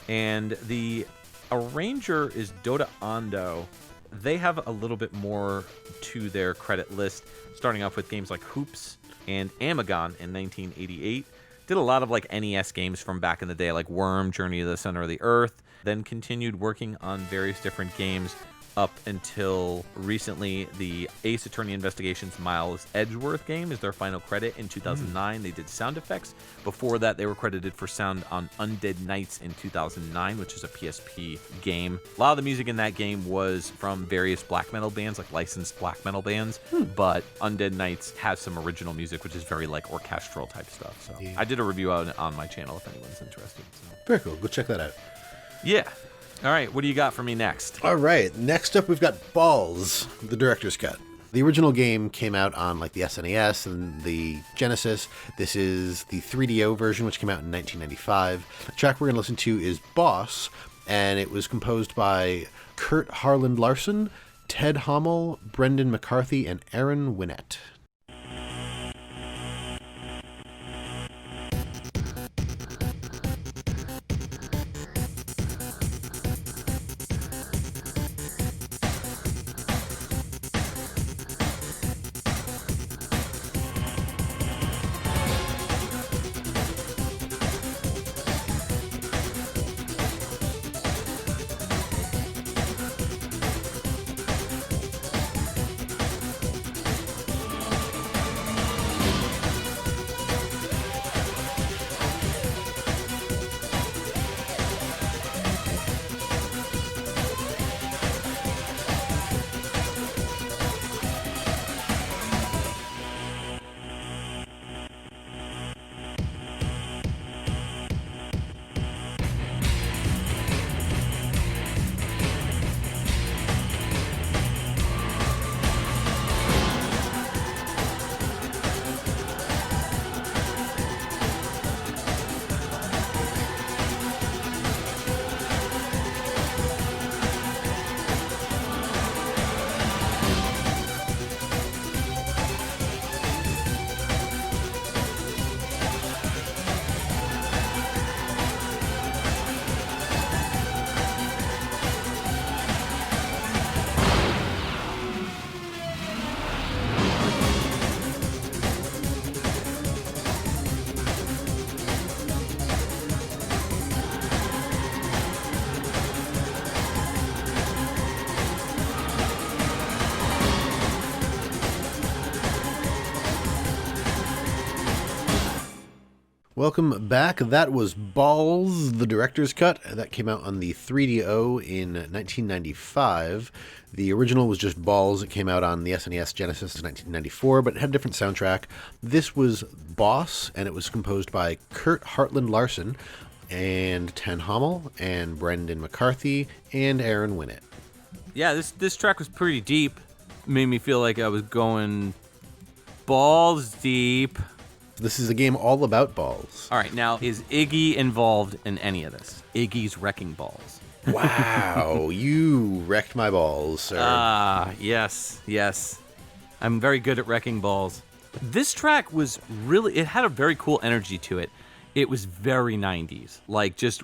And the arranger is Dota Ando. They have a little bit more to their credit list, starting off with games like Hoops and Amagon in 1988. Did a lot of like NES games from back in the day, like Worm, Journey to the Center of the Earth. Then continued working on various different games up until recently. The Ace Attorney Investigations Miles Edgeworth game is their final credit in 2009. They did sound effects. Before that, they were credited for sound on Undead Nights in 2009, which is a PSP game. A lot of the music in that game was from various black metal bands, like licensed black metal bands, but Undead Nights has some original music, which is very like orchestral type stuff. So I did a review on my channel if anyone's interested. So. Very cool. Go check that out. Yeah. All right, what do you got for me next? All right, next up we've got Ballz, the director's cut. The original game came out on like the SNES and the Genesis. This is the 3DO version, which came out in 1995. The track we're going to listen to is Boss, and it was composed by Kurt Harland Larson, Ted Hommel, Brendan McCarthy, and Aaron Winnett. Welcome back. That was Ballz, the director's cut. That came out on the 3DO in 1995. The original was just Ballz. It came out on the SNES Genesis in 1994, but it had a different soundtrack. This was Boss, and it was composed by Kurt Hartland Larson and Ten Hommel and Brendan McCarthy and Aaron Winnett. Yeah, this track was pretty deep. Made me feel like I was going balls deep. This is a game all about balls. All right, now, is Iggy involved in any of this? Iggy's wrecking balls. Wow, you wrecked my balls, sir. Yes. I'm very good at wrecking balls. This track was really, it had a very cool energy to it. It was very 90s, like just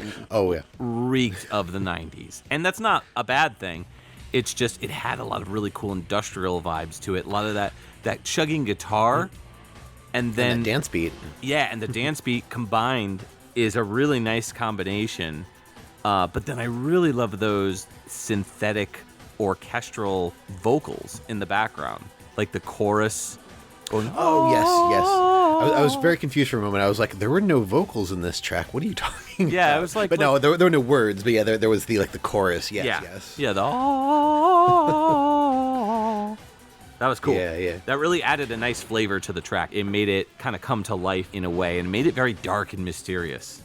reeked of the 90s. And that's not a bad thing. It's just, it had a lot of really cool industrial vibes to it. A lot of that chugging guitar. And then and that dance beat. Yeah, and the dance beat combined is a really nice combination. But then I really love those synthetic orchestral vocals in the background. Like the chorus going, oh, yes. I was very confused for a moment. I was like, there were no vocals in this track. What are you talking about? Yeah, it was like... But no, there were no words. But yeah, there was the chorus. Yes. Yeah, that was cool. Yeah. That really added a nice flavor to the track. It made it kind of come to life in a way and made it very dark and mysterious.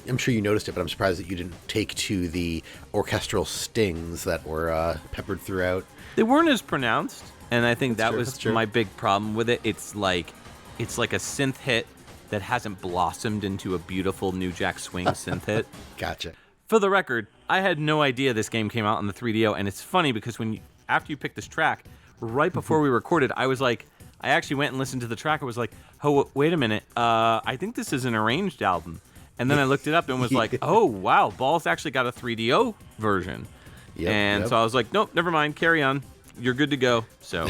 I'm sure you noticed it, but I'm surprised that you didn't take to the orchestral stings that were peppered throughout. They weren't as pronounced, and I think That's was true. my big problem with it. It's like a synth hit that hasn't blossomed into a beautiful New Jack Swing synth hit. Gotcha. For the record, I had no idea this game came out on the 3DO, and it's funny because after you picked this track, right before we recorded, I actually went and listened to the track. I was like, oh, wait a minute. I think this is an arranged album. And then I looked it up and was like, oh, wow, Ballz actually got a 3DO version. Yep. So I was like, nope, never mind, carry on. You're good to go. So,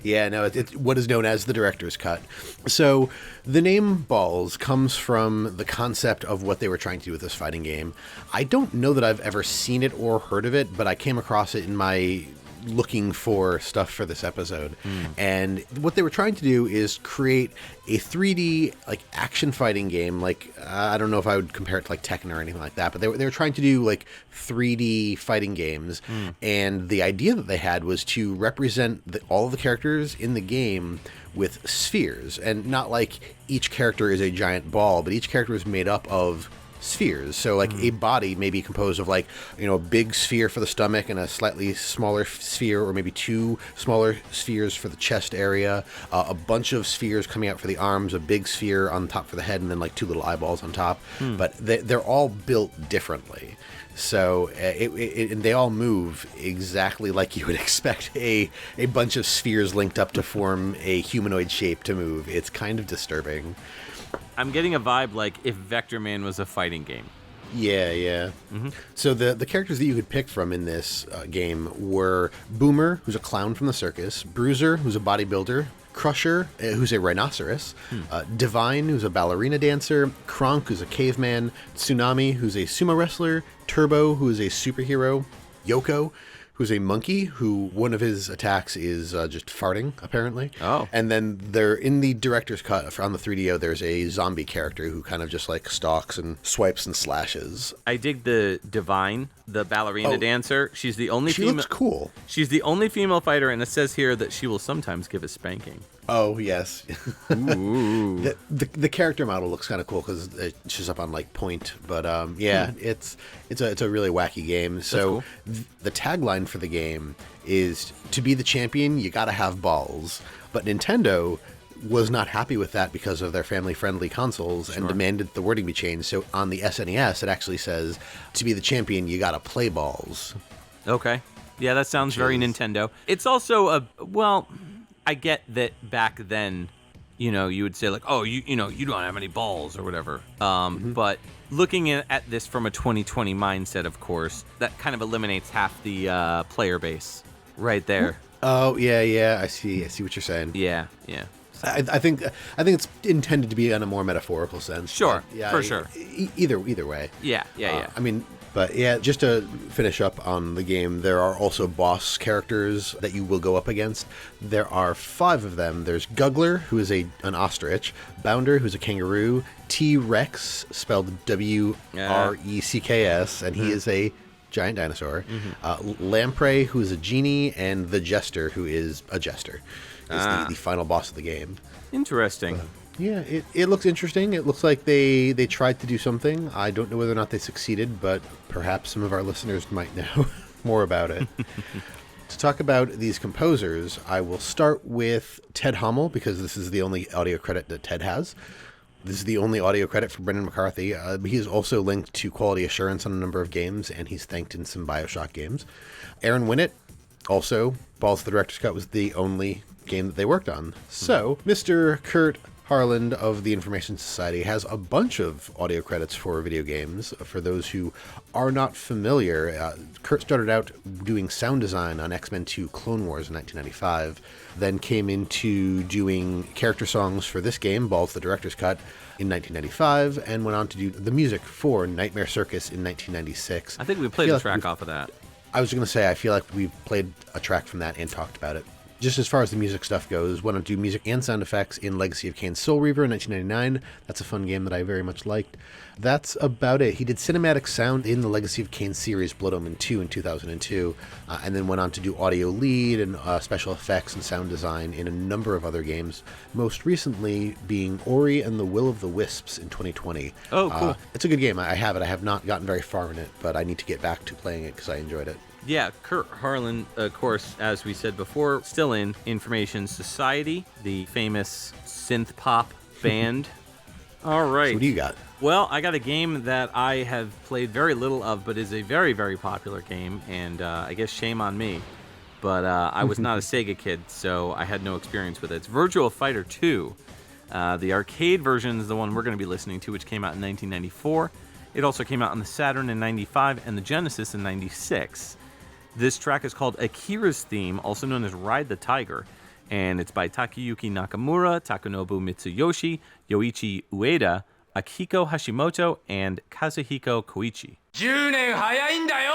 yeah, no, it's what is known as the director's cut. So the name Ballz comes from the concept of what they were trying to do with this fighting game. I don't know that I've ever seen it or heard of it, but I came across it in my looking for stuff for this episode. And what they were trying to do is create a 3D like action fighting game. Like I don't know if I would compare it to like Tekken or anything like that, but they were trying to do like 3D fighting games. And the idea that they had was to represent all of the characters in the game with spheres, and not like each character is a giant ball, but each character is made up of spheres. So like a body may be composed of like, a big sphere for the stomach and a slightly smaller sphere, or maybe two smaller spheres for the chest area, a bunch of spheres coming out for the arms, a big sphere on top for the head, and then like two little eyeballs on top. But they're all built differently. So and they all move exactly like you would expect a bunch of spheres linked up to form a humanoid shape to move. It's kind of disturbing. I'm getting a vibe like if Vector Man was a fighting game. Yeah. So the characters that you could pick from in this game were Boomer, who's a clown from the circus, Bruiser, who's a bodybuilder, Crusher, who's a rhinoceros, Divine, who's a ballerina dancer, Kronk, who's a caveman, Tsunami, who's a sumo wrestler, Turbo, who is a superhero, Yoko, who's a monkey, who one of his attacks is just farting, apparently. Oh. And then in the director's cut on the 3DO, there's a zombie character who kind of just like stalks and swipes and slashes. I dig the Divine, the ballerina dancer. She's the only She female. looks cool. She's the only female fighter, and it says here that she will sometimes give a spanking. Oh, yes. Ooh. The character model looks kind of cool because she's up on like point. But it's a really wacky game. So cool. The tagline for the game is, to be the champion, you got to have balls. But Nintendo was not happy with that because of their family-friendly consoles and demanded the wording be changed. So on the SNES, it actually says, to be the champion, you got to play balls. Okay. Yeah, that sounds very Nintendo. It's also I get that back then, you would say like, oh, you don't have any balls or whatever. But looking at this from a 2020 mindset, of course, that kind of eliminates half the player base right there. Oh, yeah. I see what you're saying. Yeah. I think it's intended to be in a more metaphorical sense. Sure, but yeah, for sure. Either way. Yeah. I mean, But yeah, just to finish up on the game, there are also boss characters that you will go up against. There are 5 of them. There's Guggler, who is an ostrich, Bounder, who's a kangaroo, T-Rex, spelled W-R-E-C-K-S, and he is a giant dinosaur, Lamprey, who is a genie, and the Jester, who is a jester, is the final boss of the game. Interesting. Yeah, it looks interesting. It looks like they tried to do something. I don't know whether or not they succeeded, but perhaps some of our listeners might know more about it. To talk about these composers, I will start with Ted Hummel, because this is the only audio credit that Ted has. This is the only audio credit for Brendan McCarthy. He is also linked to quality assurance on a number of games, and he's thanked in some BioShock games. Aaron Winnett, also, Ballz, the Director's Cut was the only game that they worked on. So, Mr. Kurt Harland of the Information Society has a bunch of audio credits for video games. For those who are not familiar, Kurt started out doing sound design on X-Men 2 Clone Wars in 1995, then came into doing character songs for this game, Ballz, the Director's Cut, in 1995, and went on to do the music for Nightmare Circus in 1996. I think we played a track off of that. I was going to say, I feel like we've played a track from that and talked about it. Just as far as the music stuff goes, went on to do music and sound effects in Legacy of Kain Soul Reaver in 1999. That's a fun game that I very much liked. That's about it. He did cinematic sound in the Legacy of Kain series Blood Omen 2 in 2002, and then went on to do audio lead and special effects and sound design in a number of other games, most recently being Ori and the Will of the Wisps in 2020. Oh, cool. It's a good game. I have it. I have not gotten very far in it, but I need to get back to playing it because I enjoyed it. Yeah, Kurt Harland, of course, as we said before, still in Information Society, the famous synth pop band. All right. So what do you got? Well, I got a game that I have played very little of, but is a very, very popular game, and I guess shame on me. But I was not a Sega kid, so I had no experience with it. It's Virtua Fighter 2. The arcade version is the one we're going to be listening to, which came out in 1994. It also came out on the Saturn in 95 and the Genesis in 96. This track is called Akira's Theme, also known as Ride the Tiger, and it's by Takayuki Nakamura, Takunobu Mitsuyoshi, Yoichi Ueda, Akihiko Hashimoto, and Kazuhiko Koichi. 10年早いんだよ!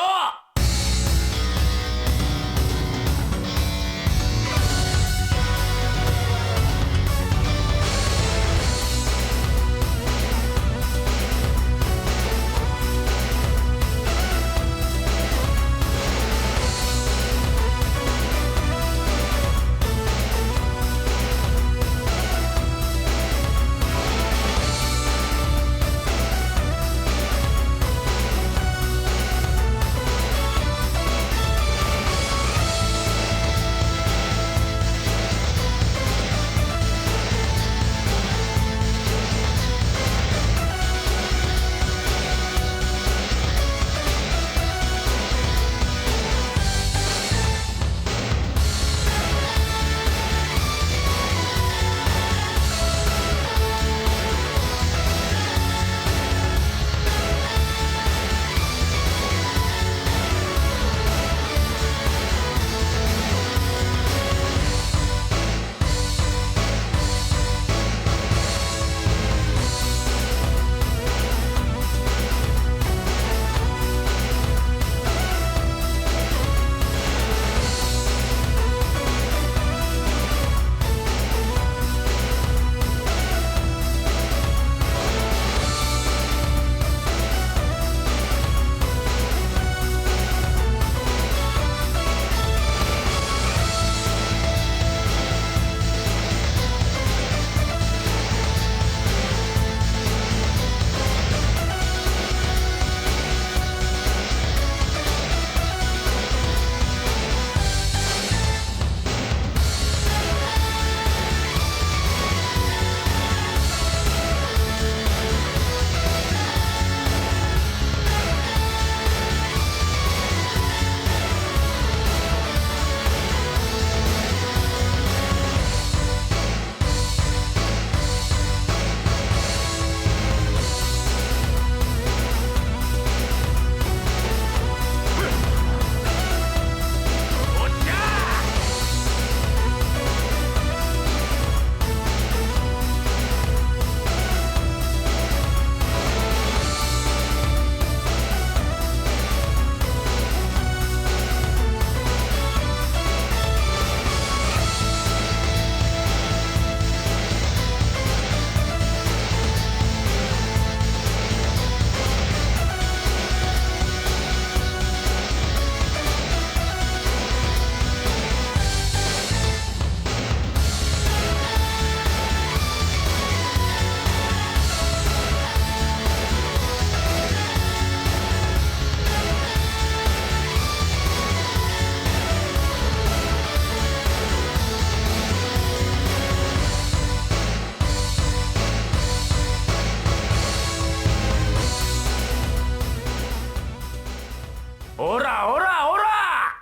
ora, ora, ora!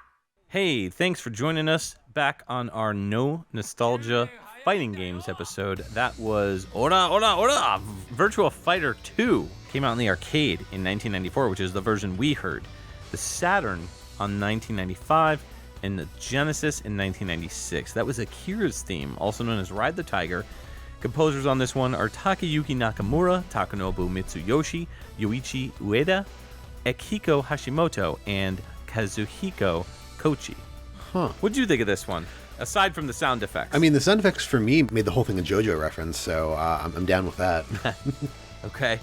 Hey, thanks for joining us back on our No Nostalgia Fighting Games episode. That was Ora Ora Ora! Virtua Fighter 2 came out in the arcade in 1994, which is the version we heard. The Saturn on 1995, and the Genesis in 1996. That was Akira's theme, also known as Ride the Tiger. Composers on this one are Takayuki Nakamura, Takanobu Mitsuyoshi, Yoichi Ueda, Akihiko Hashimoto, and Kazuhiko Kochi. Huh. What'd you think of this one, aside from the sound effects? I mean, the sound effects for me made the whole thing a JoJo reference, so I'm down with that. Okay.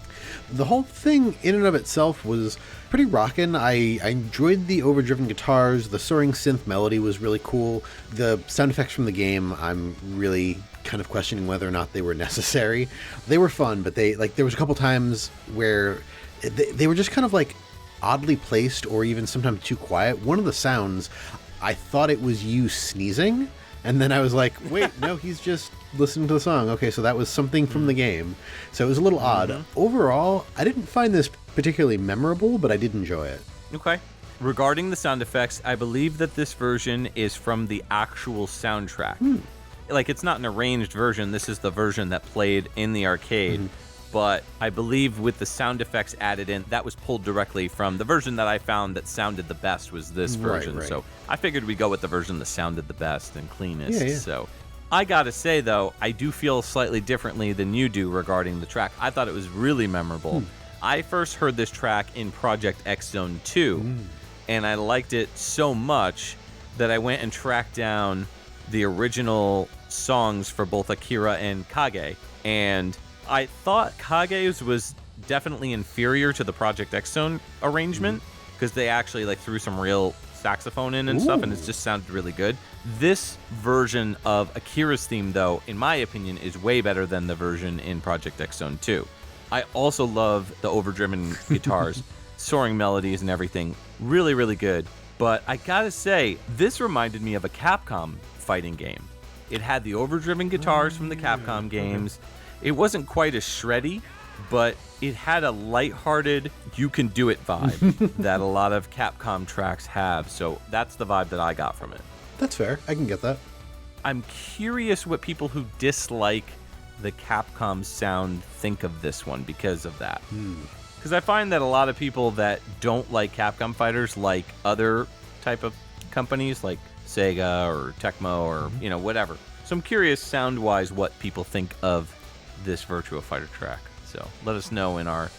The whole thing in and of itself was pretty rockin'. I enjoyed the overdriven guitars. The soaring synth melody was really cool. The sound effects from the game, I'm really kind of questioning whether or not they were necessary. They were fun, but there was a couple times where they were just kind of like oddly placed or even sometimes too quiet. One of the sounds, I thought it was you sneezing, and then I was like, wait, no, he's just listening to the song. Okay, so that was something from the game. So it was a little odd. Overall, I didn't find this particularly memorable, but I did enjoy it. Okay. Regarding the sound effects, I believe that this version is from the actual soundtrack. Like, it's not an arranged version. This is the version that played in the arcade. But I believe with the sound effects added in, that was pulled directly from the version that I found that sounded the best was this version. Right. So I figured we'd go with the version that sounded the best and cleanest. Yeah. So I gotta say, though, I do feel slightly differently than you do regarding the track. I thought it was really memorable. I first heard this track in Project X Zone 2, and I liked it so much that I went and tracked down the original songs for both Akira and Kage, and I thought Kage's was definitely inferior to the Project X Zone arrangement because they actually threw some real saxophone in and stuff, and it just sounded really good. This version of Akira's theme, though, in my opinion, is way better than the version in Project X Zone 2. I also love the overdriven guitars, soaring melodies and everything. Really, really good. But I gotta say, this reminded me of a Capcom fighting game. It had the overdriven guitars from the Capcom games. It wasn't quite as shreddy, but it had a lighthearted, you can do it vibe that a lot of Capcom tracks have. So that's the vibe that I got from it. That's fair. I can get that. I'm curious what people who dislike the Capcom sound think of this one because of that. Because I find that a lot of people that don't like Capcom fighters like other type of companies like Sega or Tecmo or, whatever. So I'm curious sound-wise what people think of this Virtua Fighter track. So let us know in our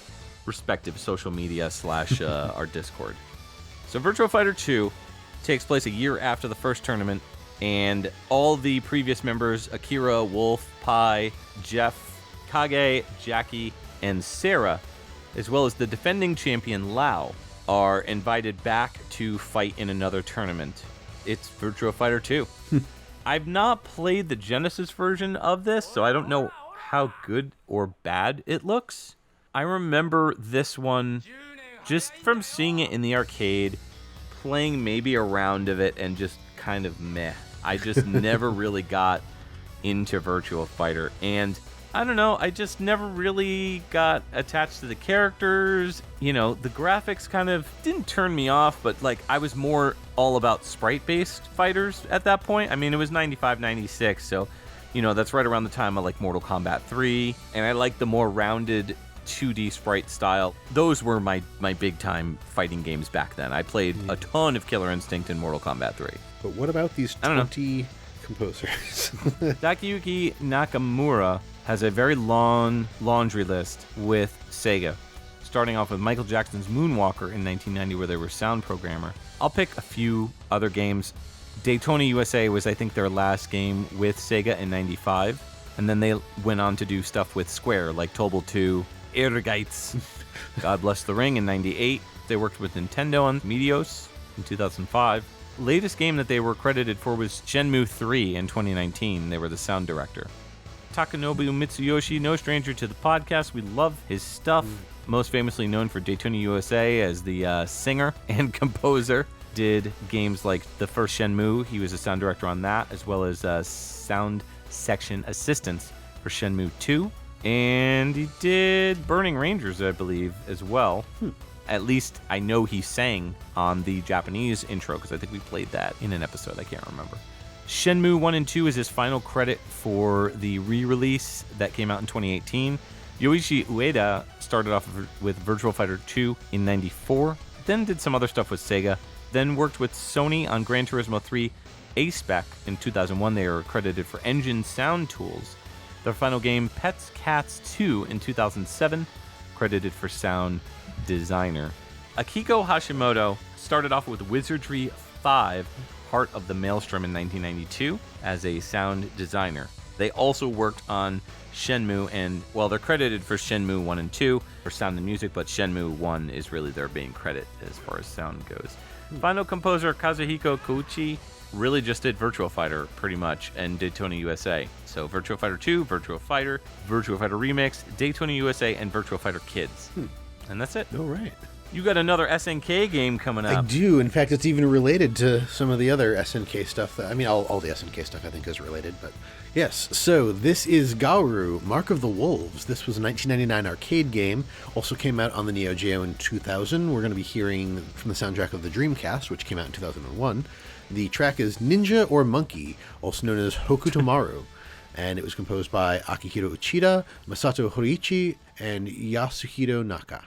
respective social media / our Discord. So Virtua Fighter 2 takes place a year after the first tournament, and all the previous members, Akira, Wolf, Pai, Jeff, Kage, Jackie, and Sarah, as well as the defending champion Lau, are invited back to fight in another tournament. It's Virtua Fighter 2. I've not played the Genesis version of this, so I don't know how good or bad it looks. I remember this one just from seeing it in the arcade, playing maybe a round of it and just kind of meh. I just never really got into Virtua Fighter, and I don't know, I just never really got attached to the characters. The graphics kind of didn't turn me off, but I was more all about sprite-based fighters at that point. I mean, it was 95, 96, so that's right around the time of Mortal Kombat 3, and I like the more rounded 2D sprite style. Those were my big time fighting games back then. I played a ton of Killer Instinct and Mortal Kombat 3. But what about these 20 composers? Takayuki Nakamura has a very long laundry list with Sega, starting off with Michael Jackson's Moonwalker in 1990, where they were sound programmer. I'll pick a few other games. Daytona USA was, I think, their last game with Sega in 95, and then they went on to do stuff with Square, like Tobal 2, Ehrgeiz, God Bless the Ring in 98. They worked with Nintendo on Meteos in 2005. Latest game that they were credited for was Shenmue 3 in 2019. They were the sound director. Takanobu Mitsuyoshi, no stranger to the podcast. We love his stuff. Most famously known for Daytona USA as the singer and composer. Did games like the first Shenmue. He was a sound director on that, as well as sound section assistants for Shenmue 2. And he did Burning Rangers, I believe, as well. At least I know he sang on the Japanese intro, because I think we played that in an episode. I can't remember. Shenmue 1 and 2 is his final credit for the re-release that came out in 2018. Yoichi Ueda started off with Virtua Fighter 2 in 94, then did some other stuff with Sega, then worked with Sony on Gran Turismo 3 A-Spec in 2001. They are credited for engine sound tools. Their final game, Pets Cats 2 in 2007, credited for sound designer. Akiko Hashimoto started off with Wizardry 5, Heart of the Maelstrom in 1992 as a sound designer. They also worked on Shenmue, and they're credited for Shenmue 1 and 2 for sound and music, but Shenmue 1 is really their main credit as far as sound goes. Final composer Kazuhiko Kouchi really just did Virtua Fighter pretty much and Daytona USA. So Virtua Fighter 2, Virtua Fighter Remix, Daytona USA, and Virtua Fighter Kids. And that's it. All right. You got another SNK game coming up. I do. In fact, it's even related to some of the other SNK stuff. All the SNK stuff I think is related, but yes. So this is Gaoru, Mark of the Wolves. This was a 1999 arcade game. Also came out on the Neo Geo in 2000. We're going to be hearing from the soundtrack of the Dreamcast, which came out in 2001. The track is Ninja or Monkey, also known as Hokutomaru. And it was composed by Akihiro Uchida, Masato Horiichi, and Yasuhiro Naka.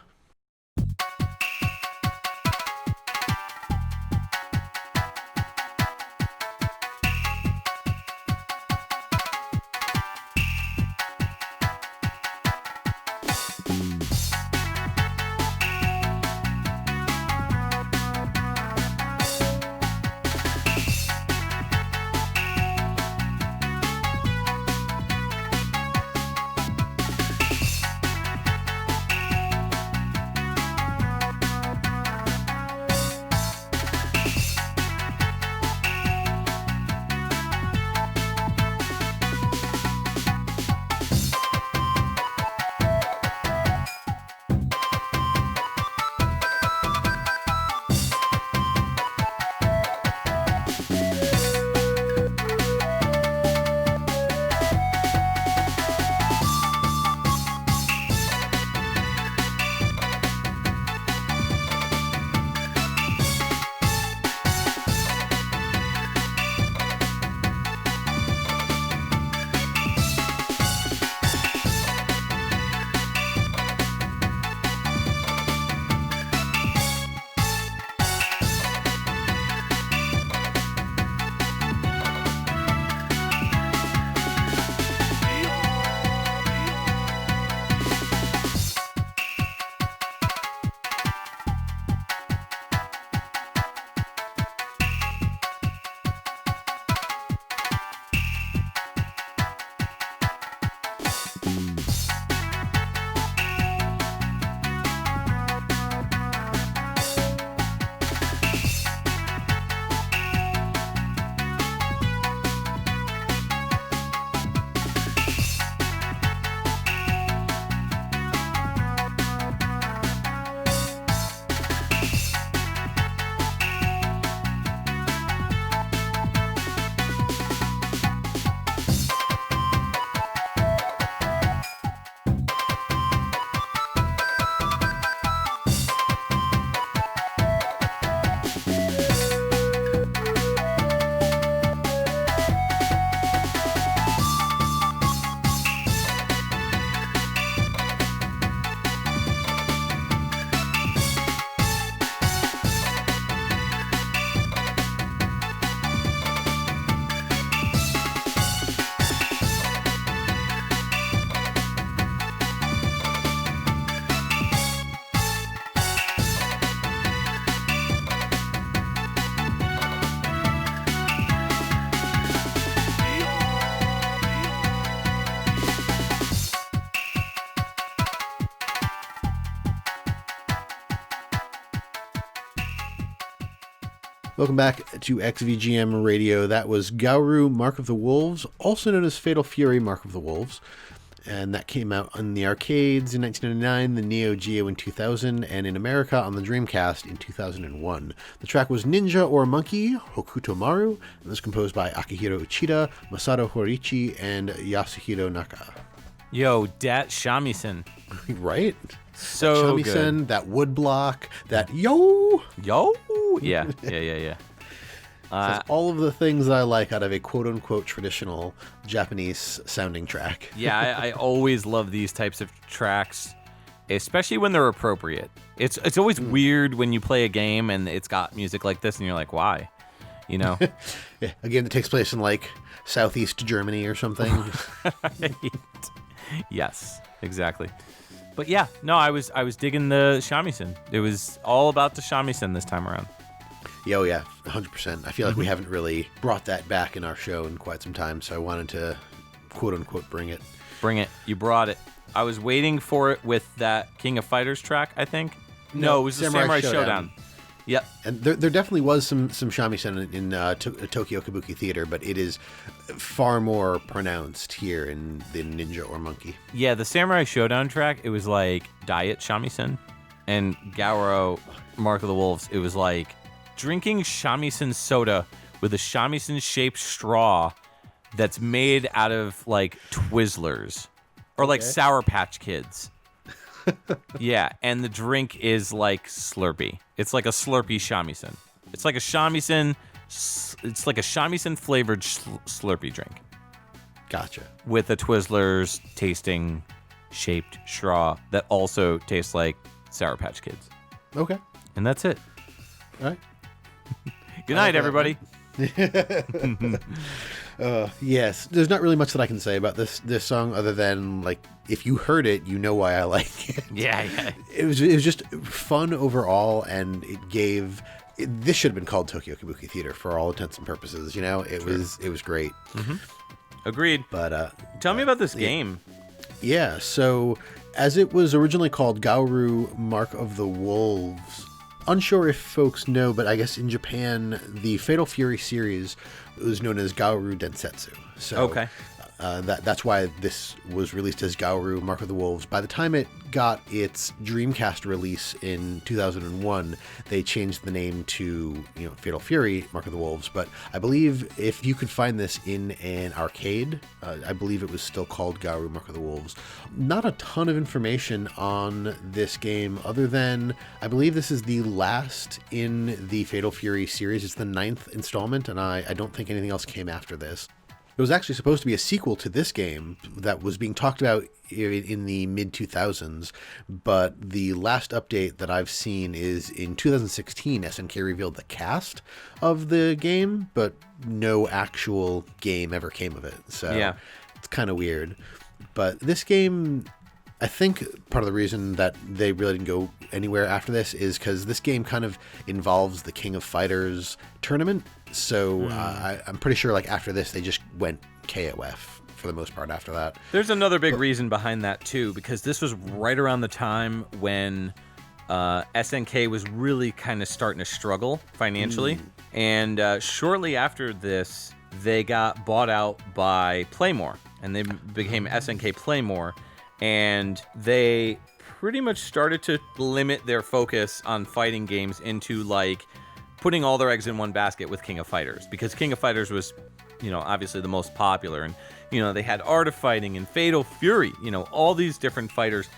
Welcome back to XVGM Radio. That was Gaoru, Mark of the Wolves, also known as Fatal Fury, Mark of the Wolves. And that came out on the arcades in 1999, the Neo Geo in 2000, and in America on the Dreamcast in 2001. The track was Ninja or Monkey, Hokutomaru, and it was composed by Akihiro Uchida, Masato Horiichi, and Yasuhiro Naka. Yo, dat shamisen. Right? So that shamisen, good. that wood block, that yo. Yeah. That's all of the things I like out of a quote-unquote traditional Japanese sounding track. Yeah, I always love these types of tracks, especially when they're appropriate. It's always weird when you play a game and it's got music like this and you're like, why? You know? Yeah, a game that takes place in like southeast Germany or something. Right. Yes, exactly. But yeah, no, I was digging the shamisen. It was all about the shamisen this time around. Yo, yeah, 100%. I feel like we haven't really brought that back in our show in quite some time, so I wanted to quote-unquote bring it. Bring it. You brought it. I was waiting for it with that King of Fighters track, I think. No, it was the Samurai Showdown. Yep. And there definitely was some shamisen in Tokyo Kabuki Theater, but it is far more pronounced here in the Ninja or Monkey. Yeah, the Samurai Showdown track, it was like Diet Shamisen. And Gaoro, Mark of the Wolves, it was like drinking shamisen soda with a shamisen-shaped straw that's made out of like Twizzlers or like Sour Patch Kids. Yeah, and the drink is like Slurpee. It's like a Slurpee shamisen. It's like a shamisen. It's like a shamisen flavored Slurpee drink. Gotcha. With a Twizzlers tasting shaped straw that also tastes like Sour Patch Kids. Okay. And that's it. All right. Good night, everybody. Yes, there's not really much that I can say about this song other than like if you heard it, you know why I like it. Yeah. It was just fun overall, and it gave. This should have been called Tokyo Kabuki Theater for all intents and purposes. You know, it was great. Mm-hmm. Agreed. But tell me about this game. Yeah, so as it was originally called Gaoru Mark of the Wolves. Unsure if folks know, but I guess in Japan, the Fatal Fury series was known as Gaoru Densetsu. So okay. That's why this was released as Gaoru Mark of the Wolves. By the time it got its Dreamcast release in 2001, they changed the name to Fatal Fury Mark of the Wolves. But I believe if you could find this in an arcade, I believe it was still called Gaoru Mark of the Wolves. Not a ton of information on this game other than I believe this is the last in the Fatal Fury series. It's the 9th installment, and I don't think anything else came after this. It was actually supposed to be a sequel to this game that was being talked about in the mid-2000s, but the last update that I've seen is in 2016, SNK revealed the cast of the game, but no actual game ever came of it. So yeah. It's kind of weird. But this game, I think part of the reason that they really didn't go anywhere after this is because this game kind of involves the King of Fighters tournament. So I'm pretty sure like after this, they just went KOF for the most part after that. There's another big reason behind that too, because this was right around the time when SNK was really kind of starting to struggle financially. And shortly after this, they got bought out by Playmore, and they became SNK Playmore. And they pretty much started to limit their focus on fighting games into like putting all their eggs in one basket with King of Fighters, because King of Fighters was, obviously the most popular, and they had Art of Fighting and Fatal Fury, all these different fighters.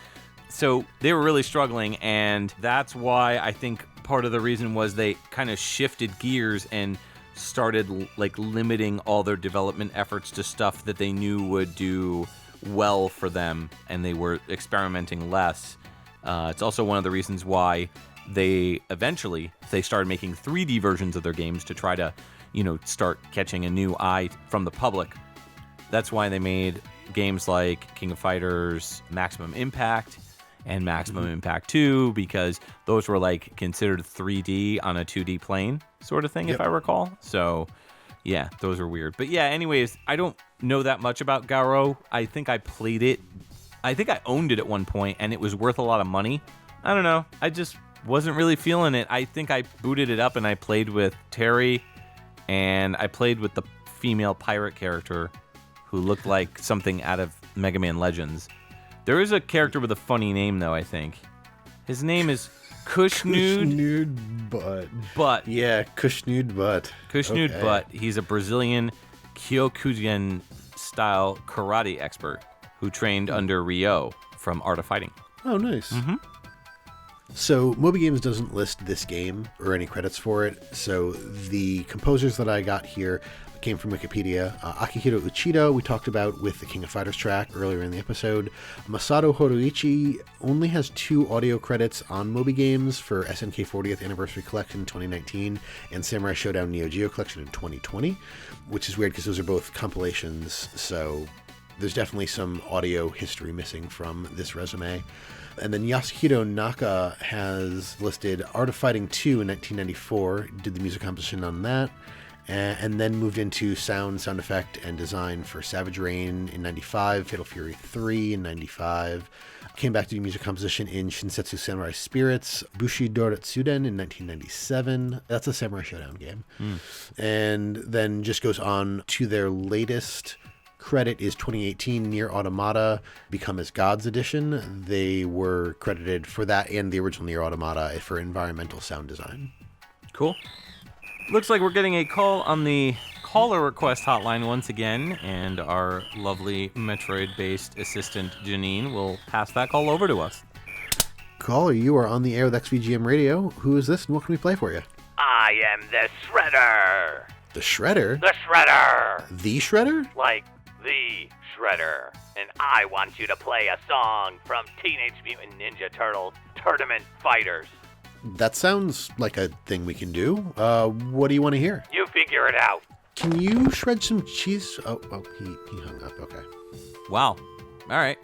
So they were really struggling, and that's why I think part of the reason was they kind of shifted gears and started like limiting all their development efforts to stuff that they knew would do well for them, and they were experimenting less. It's also one of the reasons why they started making 3D versions of their games to try to, start catching a new eye from the public. That's why they made games like King of Fighters, Maximum Impact, and Maximum Impact 2, because those were like considered 3D on a 2D plane sort of thing, if I recall. So yeah, those are weird. But yeah, anyways, I don't know that much about Gaoro. I think I played it. I think I owned it at one point, and it was worth a lot of money. I don't know. I just wasn't really feeling it. I think I booted it up and I played with Terry, and I played with the female pirate character who looked like something out of Mega Man Legends. There is a character with a funny name, though, I think. His name is Kushnude Butt. Yeah, Kushnude Butt. Kushnude Butt. He's a Brazilian Kyokugen-style karate expert who trained under Ryo from Art of Fighting. Oh, nice. Mm-hmm. So Moby Games doesn't list this game or any credits for it. So the composers that I got here came from Wikipedia. Akihiro Uchida, we talked about with the King of Fighters track earlier in the episode. Masato Horiichi only has 2 audio credits on Moby Games for SNK 40th Anniversary Collection 2019 and Samurai Showdown Neo Geo Collection in 2020, which is weird because those are both compilations, so there's definitely some audio history missing from this resume. And then Yasuhiro Naka has listed Art of Fighting 2 in 1994, did the music composition on that, and then moved into sound effect, and design for Savage Rain in 95, Fatal Fury 3 in 95, came back to do music composition in Shinsetsu Samurai Spirits, Bushido Tsuden in 1997, that's a Samurai Showdown game, and then just goes on to their latest credit is 2018 Nier Automata Become as Gods edition. They were credited for that and the original Nier Automata for environmental sound design. Cool. Looks like we're getting a call on the caller request hotline once again, and our lovely Metroid-based assistant Janine will pass that call over to us. Caller, you are on the air with XVGM Radio. Who is this and what can we play for you? I am the Shredder. The Shredder? The Shredder. The Shredder? Like the Shredder. And I want you to play a song from Teenage Mutant Ninja Turtles Tournament Fighters. That sounds like a thing we can do. What do you want to hear? You figure it out. Can you shred some cheese? Oh, he hung up. Okay. Wow. All right.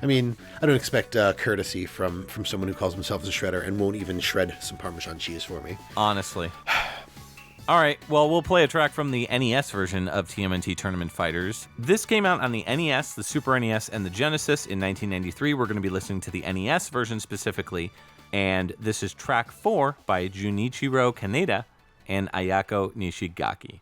I mean, I don't expect courtesy from someone who calls themselves a shredder and won't even shred some Parmesan cheese for me. Honestly. All right, well, we'll play a track from the NES version of TMNT Tournament Fighters. This came out on the NES, the Super NES, and the Genesis in 1993. We're going to be listening to the NES version specifically, and this is track 4 by Junichiro Kaneda and Ayako Nishigaki.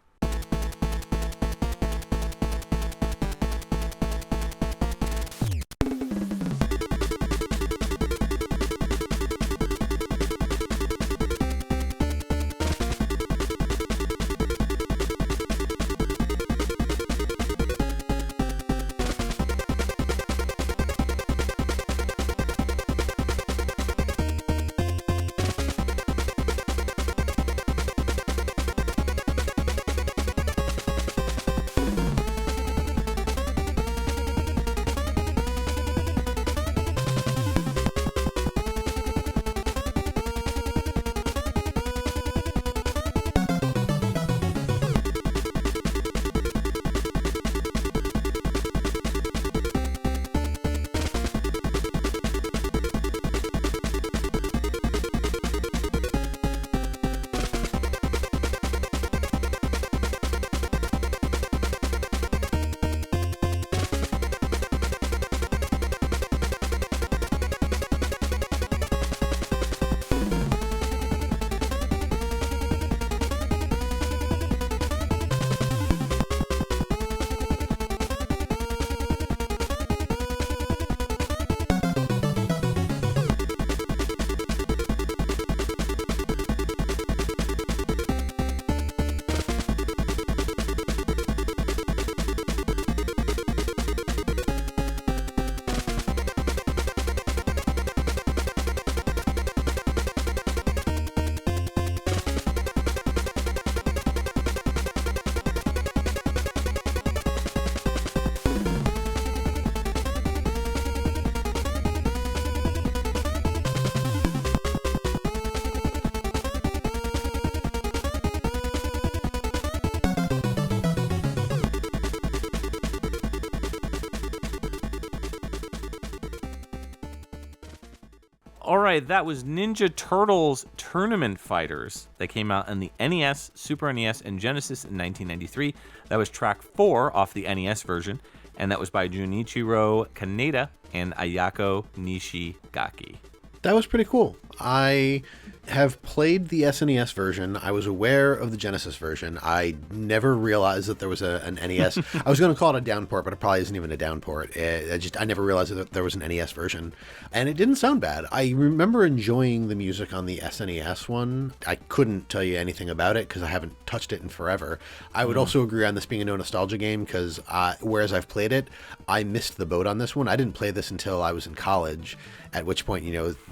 All right, that was Ninja Turtles Tournament Fighters. They came out in the NES, Super NES, and Genesis in 1993. That was track 4 off the NES version, and that was by Junichiro Kaneda and Ayako Nishigaki. That was pretty cool. I have played the SNES version. I was aware of the Genesis version. I never realized that there was an NES. I was going to call it a downport, but it probably isn't even a downport. I never realized that there was an NES version, and it didn't sound bad. I remember enjoying the music on the SNES one. I couldn't tell you anything about it because I haven't touched it in forever. I would also agree on this being a no nostalgia game because whereas I've played it, I missed the boat on this one. I didn't play this until I was in college, at which point,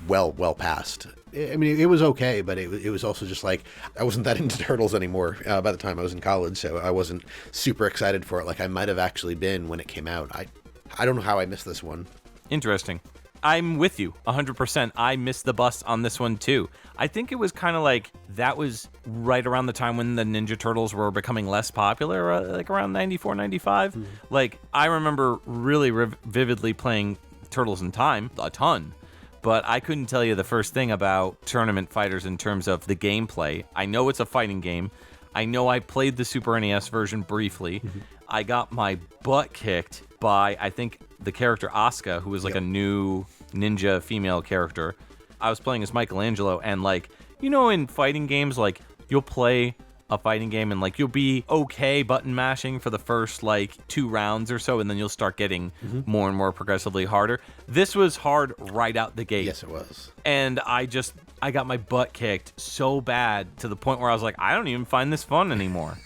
well past. I mean, it was okay, but it was also just like, I wasn't that into Turtles anymore by the time I was in college, so I wasn't super excited for it like I might have actually been when it came out. I don't know how I missed this one. Interesting. I'm with you 100%. I missed the bus on this one too. I think it was kind of like that was right around the time when the Ninja Turtles were becoming less popular, like around 94, 95. Like, I remember really vividly playing Turtles in Time a ton. But I couldn't tell you the first thing about Tournament Fighters in terms of the gameplay. I know it's a fighting game. I know I played the Super NES version briefly. I got my butt kicked by, I think, the character Asuka, who was like a new ninja female character. I was playing as Michelangelo, and like, in fighting games, like, you'll play a fighting game and like you'll be okay button mashing for the first like 2 rounds or so, and then you'll start getting more and more progressively harder. This was hard right out the gate. Yes, it was. And I got my butt kicked so bad to the point where I was like, I don't even find this fun anymore.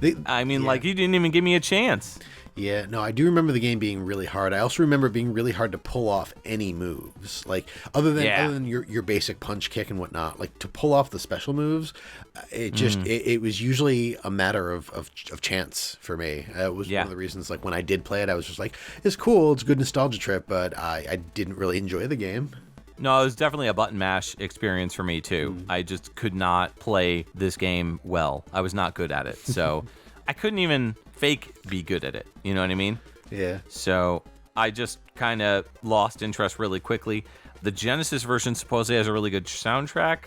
Like, you didn't even give me a chance. Yeah, no, I do remember the game being really hard. I also remember it being really hard to pull off any moves, like other than your basic punch, kick, and whatnot. Like, to pull off the special moves, it was usually a matter of chance for me. It was one of the reasons, like, when I did play it, I was just like, it's cool, it's a good nostalgia trip, but I didn't really enjoy the game. No, it was definitely a button mash experience for me too. I just could not play this game well. I was not good at it, so I couldn't even fake be good at it. You know what I mean? Yeah. So I just kind of lost interest really quickly. The Genesis version supposedly has a really good soundtrack,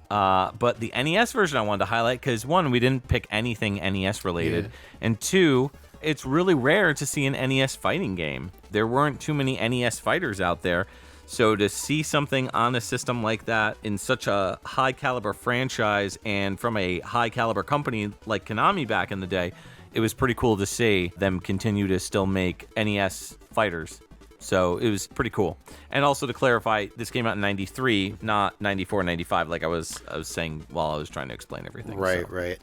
but the NES version I wanted to highlight because, one, we didn't pick anything NES related, and two, it's really rare to see an NES fighting game. There weren't too many NES fighters out there, so to see something on a system like that in such a high caliber franchise and from a high caliber company like Konami back in the day, it was pretty cool to see them continue to still make NES fighters. So it was pretty cool. And also to clarify, this came out in 93, not 94, 95, like I was saying while I was trying to explain everything. Right.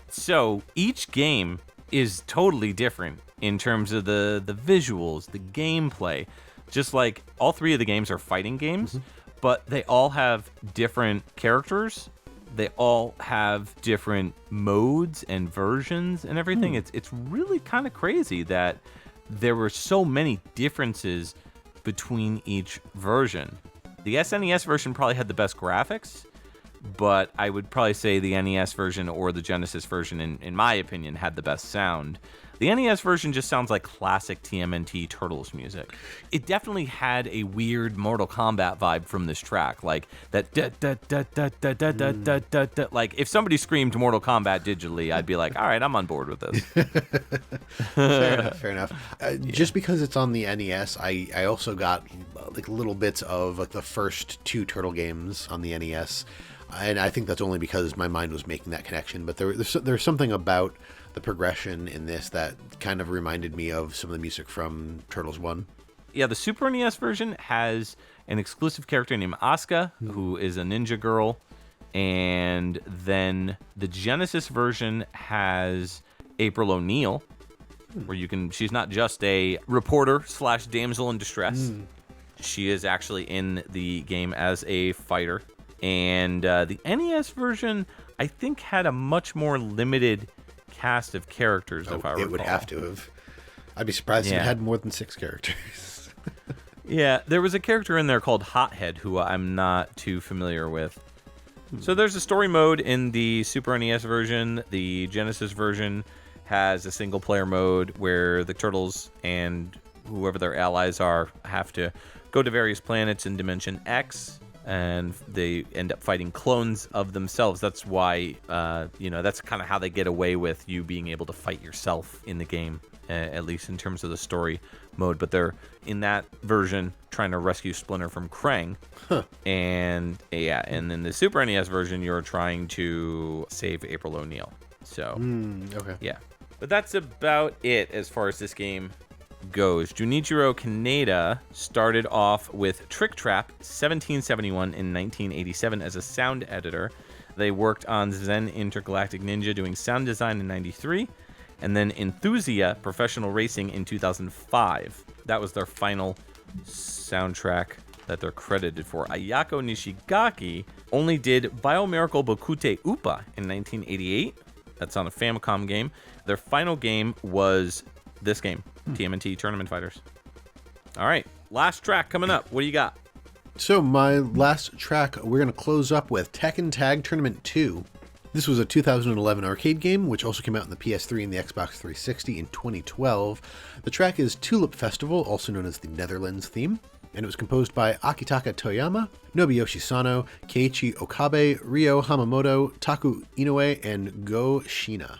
So each game is totally different in terms of the visuals, the gameplay. Just like all 3 of the games are fighting games, but they all have different characters. They all have different modes and versions and everything. It's really kind of crazy that there were so many differences between each version. The SNES version probably had the best graphics, but I would probably say the NES version or the Genesis version, in my opinion, had the best sound. The NES version just sounds like classic TMNT Turtles music. It definitely had a weird Mortal Kombat vibe from this track, like that da-da-da-da-da-da-da-da-da. Like, if somebody screamed Mortal Kombat digitally, I'd be like, all right, I'm on board with this. Fair enough. Just because it's on the NES, I also got like little bits of like the first 2 Turtle games on the NES, and I think that's only because my mind was making that connection. But there's something about the progression in this that kind of reminded me of some of the music from Turtles 1. Yeah, the Super NES version has an exclusive character named Asuka, who is a ninja girl. And then the Genesis version has April O'Neil, where she's not just a reporter / damsel in distress. She is actually in the game as a fighter. And the NES version, I think, had a much more limited cast of characters, if I recall. It would have to have. I'd be surprised if it had more than 6 characters. Yeah, there was a character in there called Hothead, who I'm not too familiar with. So there's a story mode in the Super NES version. The Genesis version has a single-player mode where the Turtles and whoever their allies are have to go to various planets in Dimension X, and they end up fighting clones of themselves. That's why, that's kind of how they get away with you being able to fight yourself in the game, at least in terms of the story mode. But they're, in that version, trying to rescue Splinter from Krang. And in the Super NES version, you're trying to save April O'Neil. So, okay. Yeah. But that's about it as far as this game goes. Junichiro Kaneda started off with Trick Trap 1771 in 1987 as a sound editor. They worked on Zen Intergalactic Ninja doing sound design in 93, and then Enthusia Professional Racing in 2005. That was their final soundtrack that they're credited for. Ayako Nishigaki only did Biomiracle Bokute Upa in 1988. That's on a Famicom game. Their final game was this game, TMNT Tournament Fighters. All right, last track coming up. What do you got? So my last track, we're going to close up with Tekken Tag Tournament 2. This was a 2011 arcade game, which also came out on the PS3 and the Xbox 360 in 2012. The track is Tulip Festival, also known as the Netherlands theme, and it was composed by Akitaka Toyama, Nobuyoshi Sano, Keiichi Okabe, Ryo Hamamoto, Taku Inoue, and Go Shina.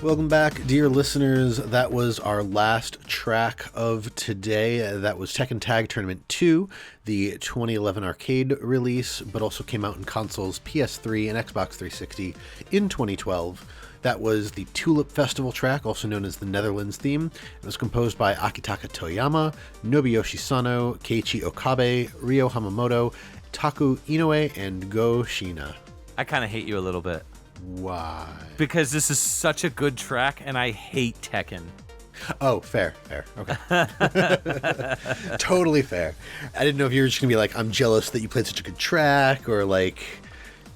Welcome back, dear listeners. That was our last track of today. That was Tekken Tag Tournament 2, the 2011 arcade release, but also came out in consoles PS3 and Xbox 360 in 2012. That was the Tulip Festival track, also known as the Netherlands theme. It was composed by Akitaka Toyama, Nobuyoshi Sano, Keiichi Okabe, Ryo Hamamoto, Taku Inoue, and Go Shina. I kind of hate you a little bit. Why? Because this is such a good track, and I hate Tekken. Oh, fair. Okay. Totally fair. I didn't know if you were just going to be like, I'm jealous that you played such a good track, or like,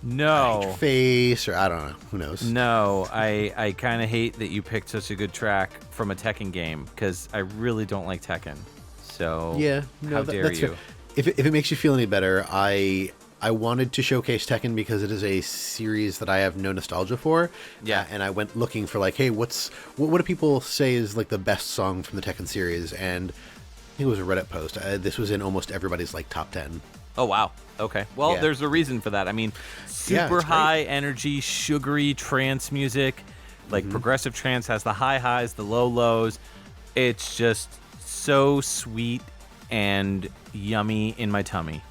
No. your face, or I don't know. Who knows? No, I kind of hate that you picked such a good track from a Tekken game, because I really don't like Tekken. So, Yeah. No, how dare that's you? fair. If it makes you feel any better, I wanted to showcase Tekken because it is a series that I have no nostalgia for. Yeah. And I went looking for like, hey, what do people say is like the best song from the Tekken series? And I think it was a Reddit post. This was in almost everybody's like top 10. Oh, wow. Okay. Well, Yeah. there's a reason for that. I mean, super it's great. high energy, sugary trance music. Like, progressive trance has the high highs, the low lows. It's just so sweet and yummy in my tummy.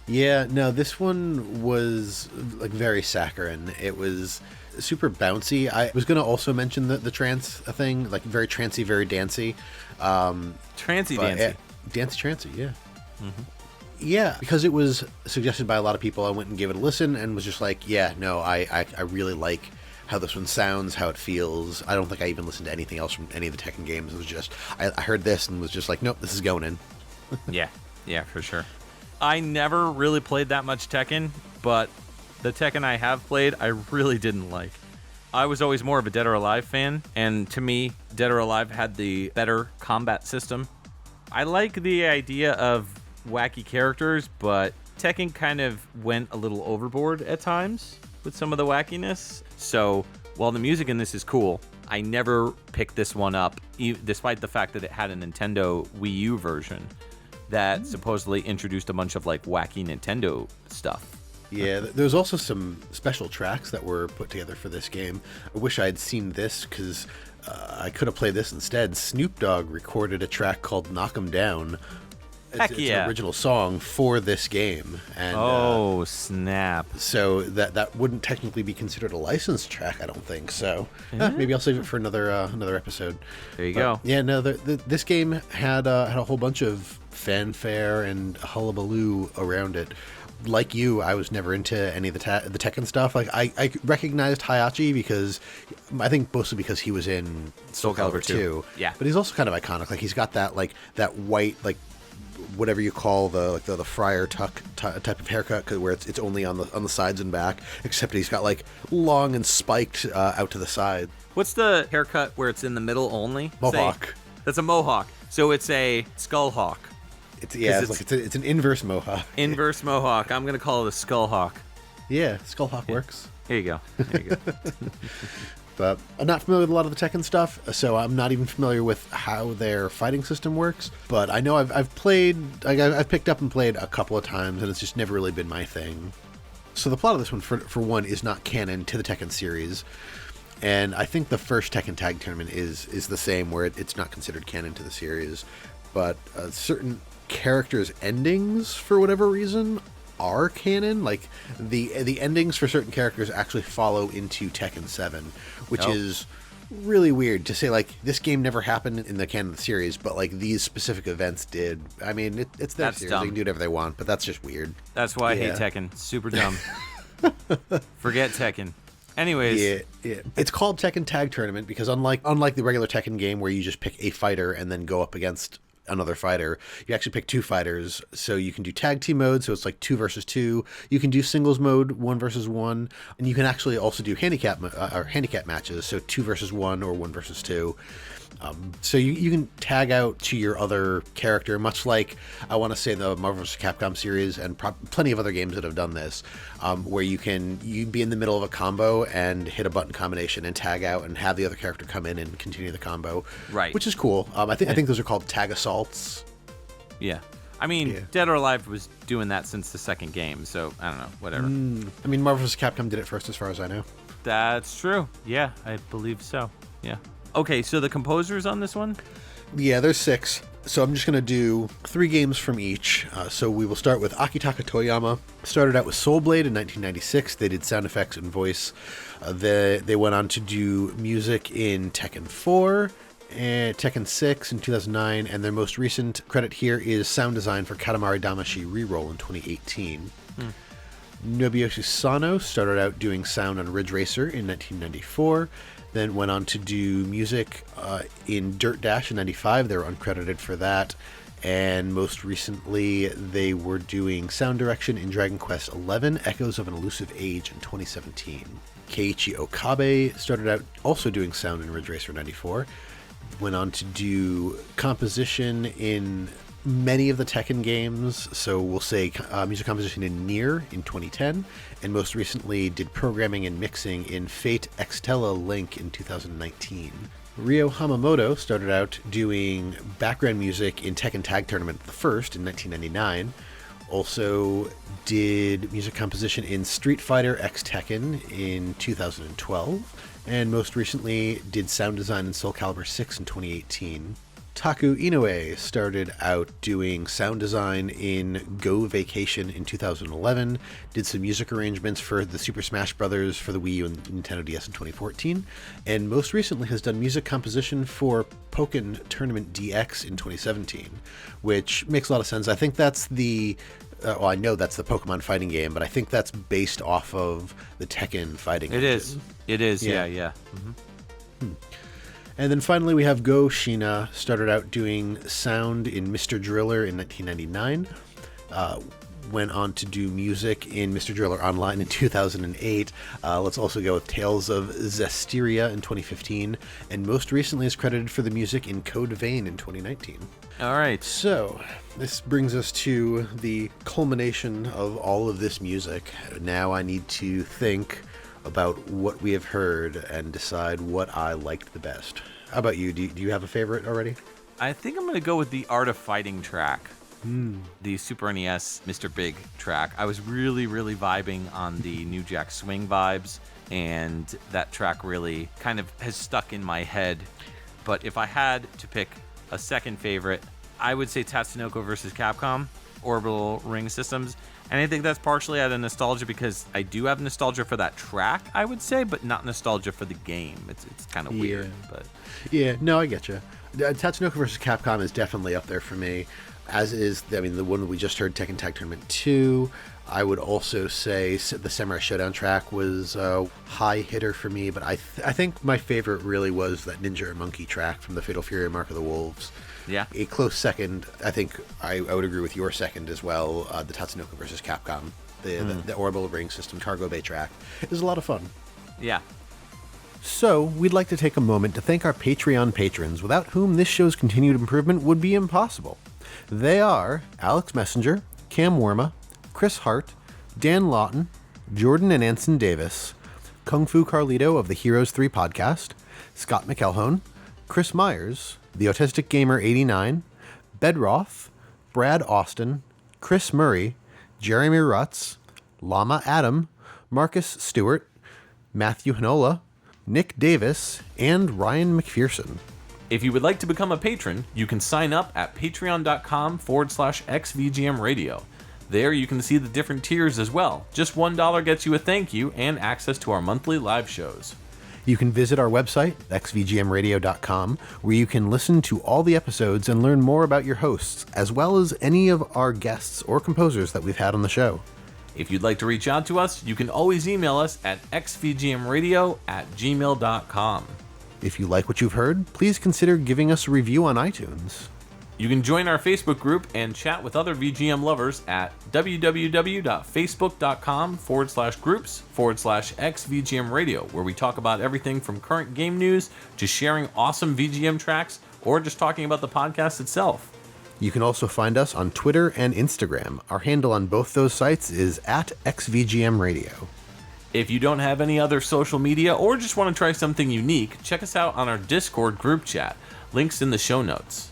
Yeah, no, this one was like very saccharine. It was super bouncy. I was going to also mention the trance thing, like very trancey, very dancey. Trancey But, dancy. Dancey, yeah. Yeah, because it was suggested by a lot of people, I went and gave it a listen and was just like, yeah, no, I really like how this one sounds, how it feels. I don't think I even listened to anything else from any of the Tekken games. It was just, I heard this and was just like, nope, this is going in. Yeah, for sure. I never really played that much Tekken, but the Tekken I have played, I really didn't like. I was always more of a Dead or Alive fan, and to me, Dead or Alive had the better combat system. I like the idea of wacky characters, but Tekken kind of went a little overboard at times with some of the wackiness. So while the music in this is cool, I never picked this one up, despite the fact that it had a Nintendo Wii U version that supposedly introduced a bunch of like wacky Nintendo stuff. Yeah, there's also some special tracks that were put together for this game. I wish I'd seen this because I could have played this instead. Snoop Dogg recorded a track called Knock 'Em Down. Heck It's yeah. an original song for this game. And Oh, snap. so that wouldn't technically be considered a licensed track, I don't think. So maybe I'll save it for another episode. There you But, go. Yeah, no, this game had a whole bunch of fanfare and hullabaloo around it. Like you, I was never into any of the Tekken stuff. Like I recognized Hayachi because I think mostly because he was in Soul Calibur 2. Yeah. But he's also kind of iconic. Like he's got that that white whatever you call the friar tuck type of haircut, where it's only on the sides and back, except he's got like long and spiked out to the side. What's the haircut where it's in the middle only? Mohawk. That's a mohawk. So it's a skull hawk. It's an inverse mohawk. Inverse mohawk. I'm going to call it a skull hawk. Yeah, Skullhawk works. Here you go. There you go. But I'm not familiar with a lot of the Tekken stuff, so I'm not even familiar with how their fighting system works. But I know I've played, I've picked up and played a couple of times, and it's just never really been my thing. So the plot of this one, for one, is not canon to the Tekken series. And I think the first Tekken Tag Tournament is the same, where it's not considered canon to the series. But certain characters' endings, for whatever reason, are canon. Like the endings for certain characters actually follow into Tekken 7, which is really weird to say. Like, this game never happened in the canon of the series, but like these specific events did. I mean, it's their That's series; dumb. they can do whatever they want, but that's just weird. That's why I hate Yeah. Tekken. Super dumb. Forget Tekken. Anyways, Yeah. It's called Tekken Tag Tournament because unlike the regular Tekken game where you just pick a fighter and then go up against another fighter, you actually pick two fighters. So you can do tag team mode, so it's like 2 versus 2. You can do singles mode, 1 versus 1, and you can actually also do handicap matches, so 2 versus 1 or 1 versus 2. So you can tag out to your other character, much like I want to say the Marvel vs. Capcom series and plenty of other games that have done this, where you'd be in the middle of a combo and hit a button combination and tag out and have the other character come in and continue the combo. Right. Which is cool. I think those are called tag assaults. yeah. I mean, Yeah. Dead or Alive was doing that since the second game, so I don't know, whatever. I mean, Marvel vs. Capcom did it first, as far as I know. That's true. Yeah, I believe so. Yeah. Okay, so the composers on this one? Yeah, there's 6. So I'm just going to do 3 games from each. So we will start with Akitaka Toyama. Started out with Soul Blade in 1996. They did sound effects and voice. They went on to do music in Tekken 4 and Tekken 6 in 2009. And their most recent credit here is sound design for Katamari Damacy Reroll in 2018. Nobuyoshi Sano started out doing sound on Ridge Racer in 1994. Then went on to do music in Dirt Dash in 95. They were uncredited for that. And most recently, they were doing sound direction in Dragon Quest XI, Echoes of an Elusive Age in 2017. Keiichi Okabe started out also doing sound in Ridge Racer 94. Went on to do composition in many of the Tekken games, so we'll say music composition in Nier in 2010, and most recently did programming and mixing in Fate Extella Link in 2019. Ryo Hamamoto started out doing background music in Tekken Tag Tournament the First in 1999, also did music composition in Street Fighter X Tekken in 2012, and most recently did sound design in Soul Calibur 6 in 2018. Taku Inoue started out doing sound design in Go Vacation in 2011, did some music arrangements for the Super Smash Bros. For the Wii U and Nintendo DS in 2014, and most recently has done music composition for Pokken Tournament DX in 2017, which makes a lot of sense. I think that's I know that's the Pokemon fighting game, but I think that's based off of the Tekken fighting It engine. It is, yeah. Mm-hmm. And then finally we have Go Shina, started out doing sound in Mr. Driller in 1999, went on to do music in Mr. Driller Online in 2008. Let's also go with Tales of Zestiria in 2015, and most recently is credited for the music in Code Vein in 2019. All right. So, this brings us to the culmination of all of this music. Now I need to think about what we have heard and decide what I liked the best. How about you? Do you have a favorite already? I think I'm going to go with the Art of Fighting track. The Super NES Mr. Big track. I was really, really vibing on the New Jack Swing vibes, and that track really kind of has stuck in my head. But if I had to pick a second favorite, I would say Tatsunoko vs. Capcom, Orbital Ring Systems. And I think that's partially out of nostalgia because I do have nostalgia for that track, I would say, but not nostalgia for the game. It's kind of weird. But yeah, no, I get you. Tatsunoko vs. Capcom is definitely up there for me, as is, the one that we just heard, Tekken Tag Tournament 2. I would also say the Samurai Showdown track was a high hitter for me, but I think my favorite really was that Ninja and Monkey track from the Fatal Fury Mark of the Wolves. Yeah. A close second, I think I would agree with your second as well, the Tatsunoko vs. Capcom. The Orbital Ring System Cargo Bay track. It was a lot of fun. Yeah. So, we'd like to take a moment to thank our Patreon patrons, without whom this show's continued improvement would be impossible. They are Alex Messenger, Cam Worma, Chris Hart, Dan Lawton, Jordan and Anson Davis, Kung Fu Carlito of the Heroes 3 podcast, Scott McElhone, Chris Myers, The Autistic Gamer 89, Bedroth, Brad Austin, Chris Murray, Jeremy Rutz, Llama Adam, Marcus Stewart, Matthew Hanola, Nick Davis, and Ryan McPherson. If you would like to become a patron, you can sign up at patreon.com/XVGM Radio. There you can see the different tiers as well. Just $1 gets you a thank you and access to our monthly live shows. You can visit our website, xvgmradio.com, where you can listen to all the episodes and learn more about your hosts, as well as any of our guests or composers that we've had on the show. If you'd like to reach out to us, you can always email us at xvgmradio@gmail.com. If you like what you've heard, please consider giving us a review on iTunes. You can join our Facebook group and chat with other VGM lovers at www.facebook.com/groups/XVGM Radio, where we talk about everything from current game news to sharing awesome VGM tracks or just talking about the podcast itself. You can also find us on Twitter and Instagram. Our handle on both those sites is @XVGM Radio. If you don't have any other social media or just want to try something unique, check us out on our Discord group chat. Links in the show notes.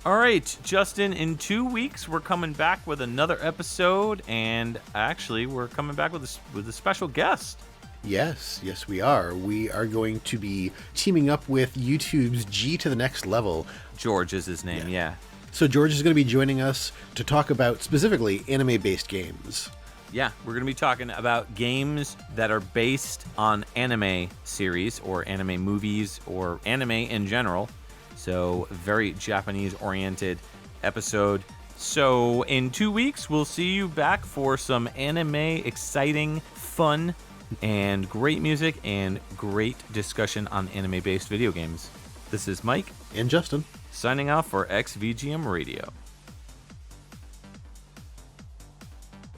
All right, Justin, in 2 weeks, we're coming back with another episode, and actually, we're coming back with a special guest. Yes, we are. We are going to be teaming up with YouTube's G to the Next Level. George is his name, yeah. So George is going to be joining us to talk about specifically anime-based games. Yeah, we're going to be talking about games that are based on anime series or anime movies or anime in general. So, very Japanese-oriented episode. So, in 2 weeks, we'll see you back for some anime, exciting, fun, and great music and great discussion on anime-based video games. This is Mike. And Justin. Signing off for XVGM Radio.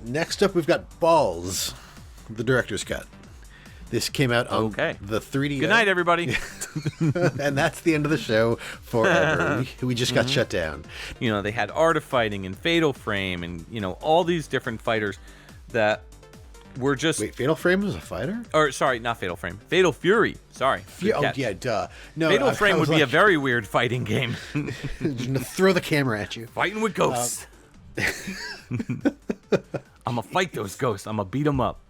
Next up, we've got Ballz, the director's cut. This came out on the 3DS. Good night, everybody. And that's the end of the show forever. we just got shut down. You know, they had Art of Fighting and Fatal Frame and, you know, all these different fighters that were just... Wait, Fatal Frame was a fighter? Or, sorry, not Fatal Frame. Fatal Fury. Sorry. Yeah, duh. No, Fatal Frame would be a very weird fighting game. Throw the camera at you. Fighting with ghosts. I'm going to fight those ghosts. I'm going to beat them up.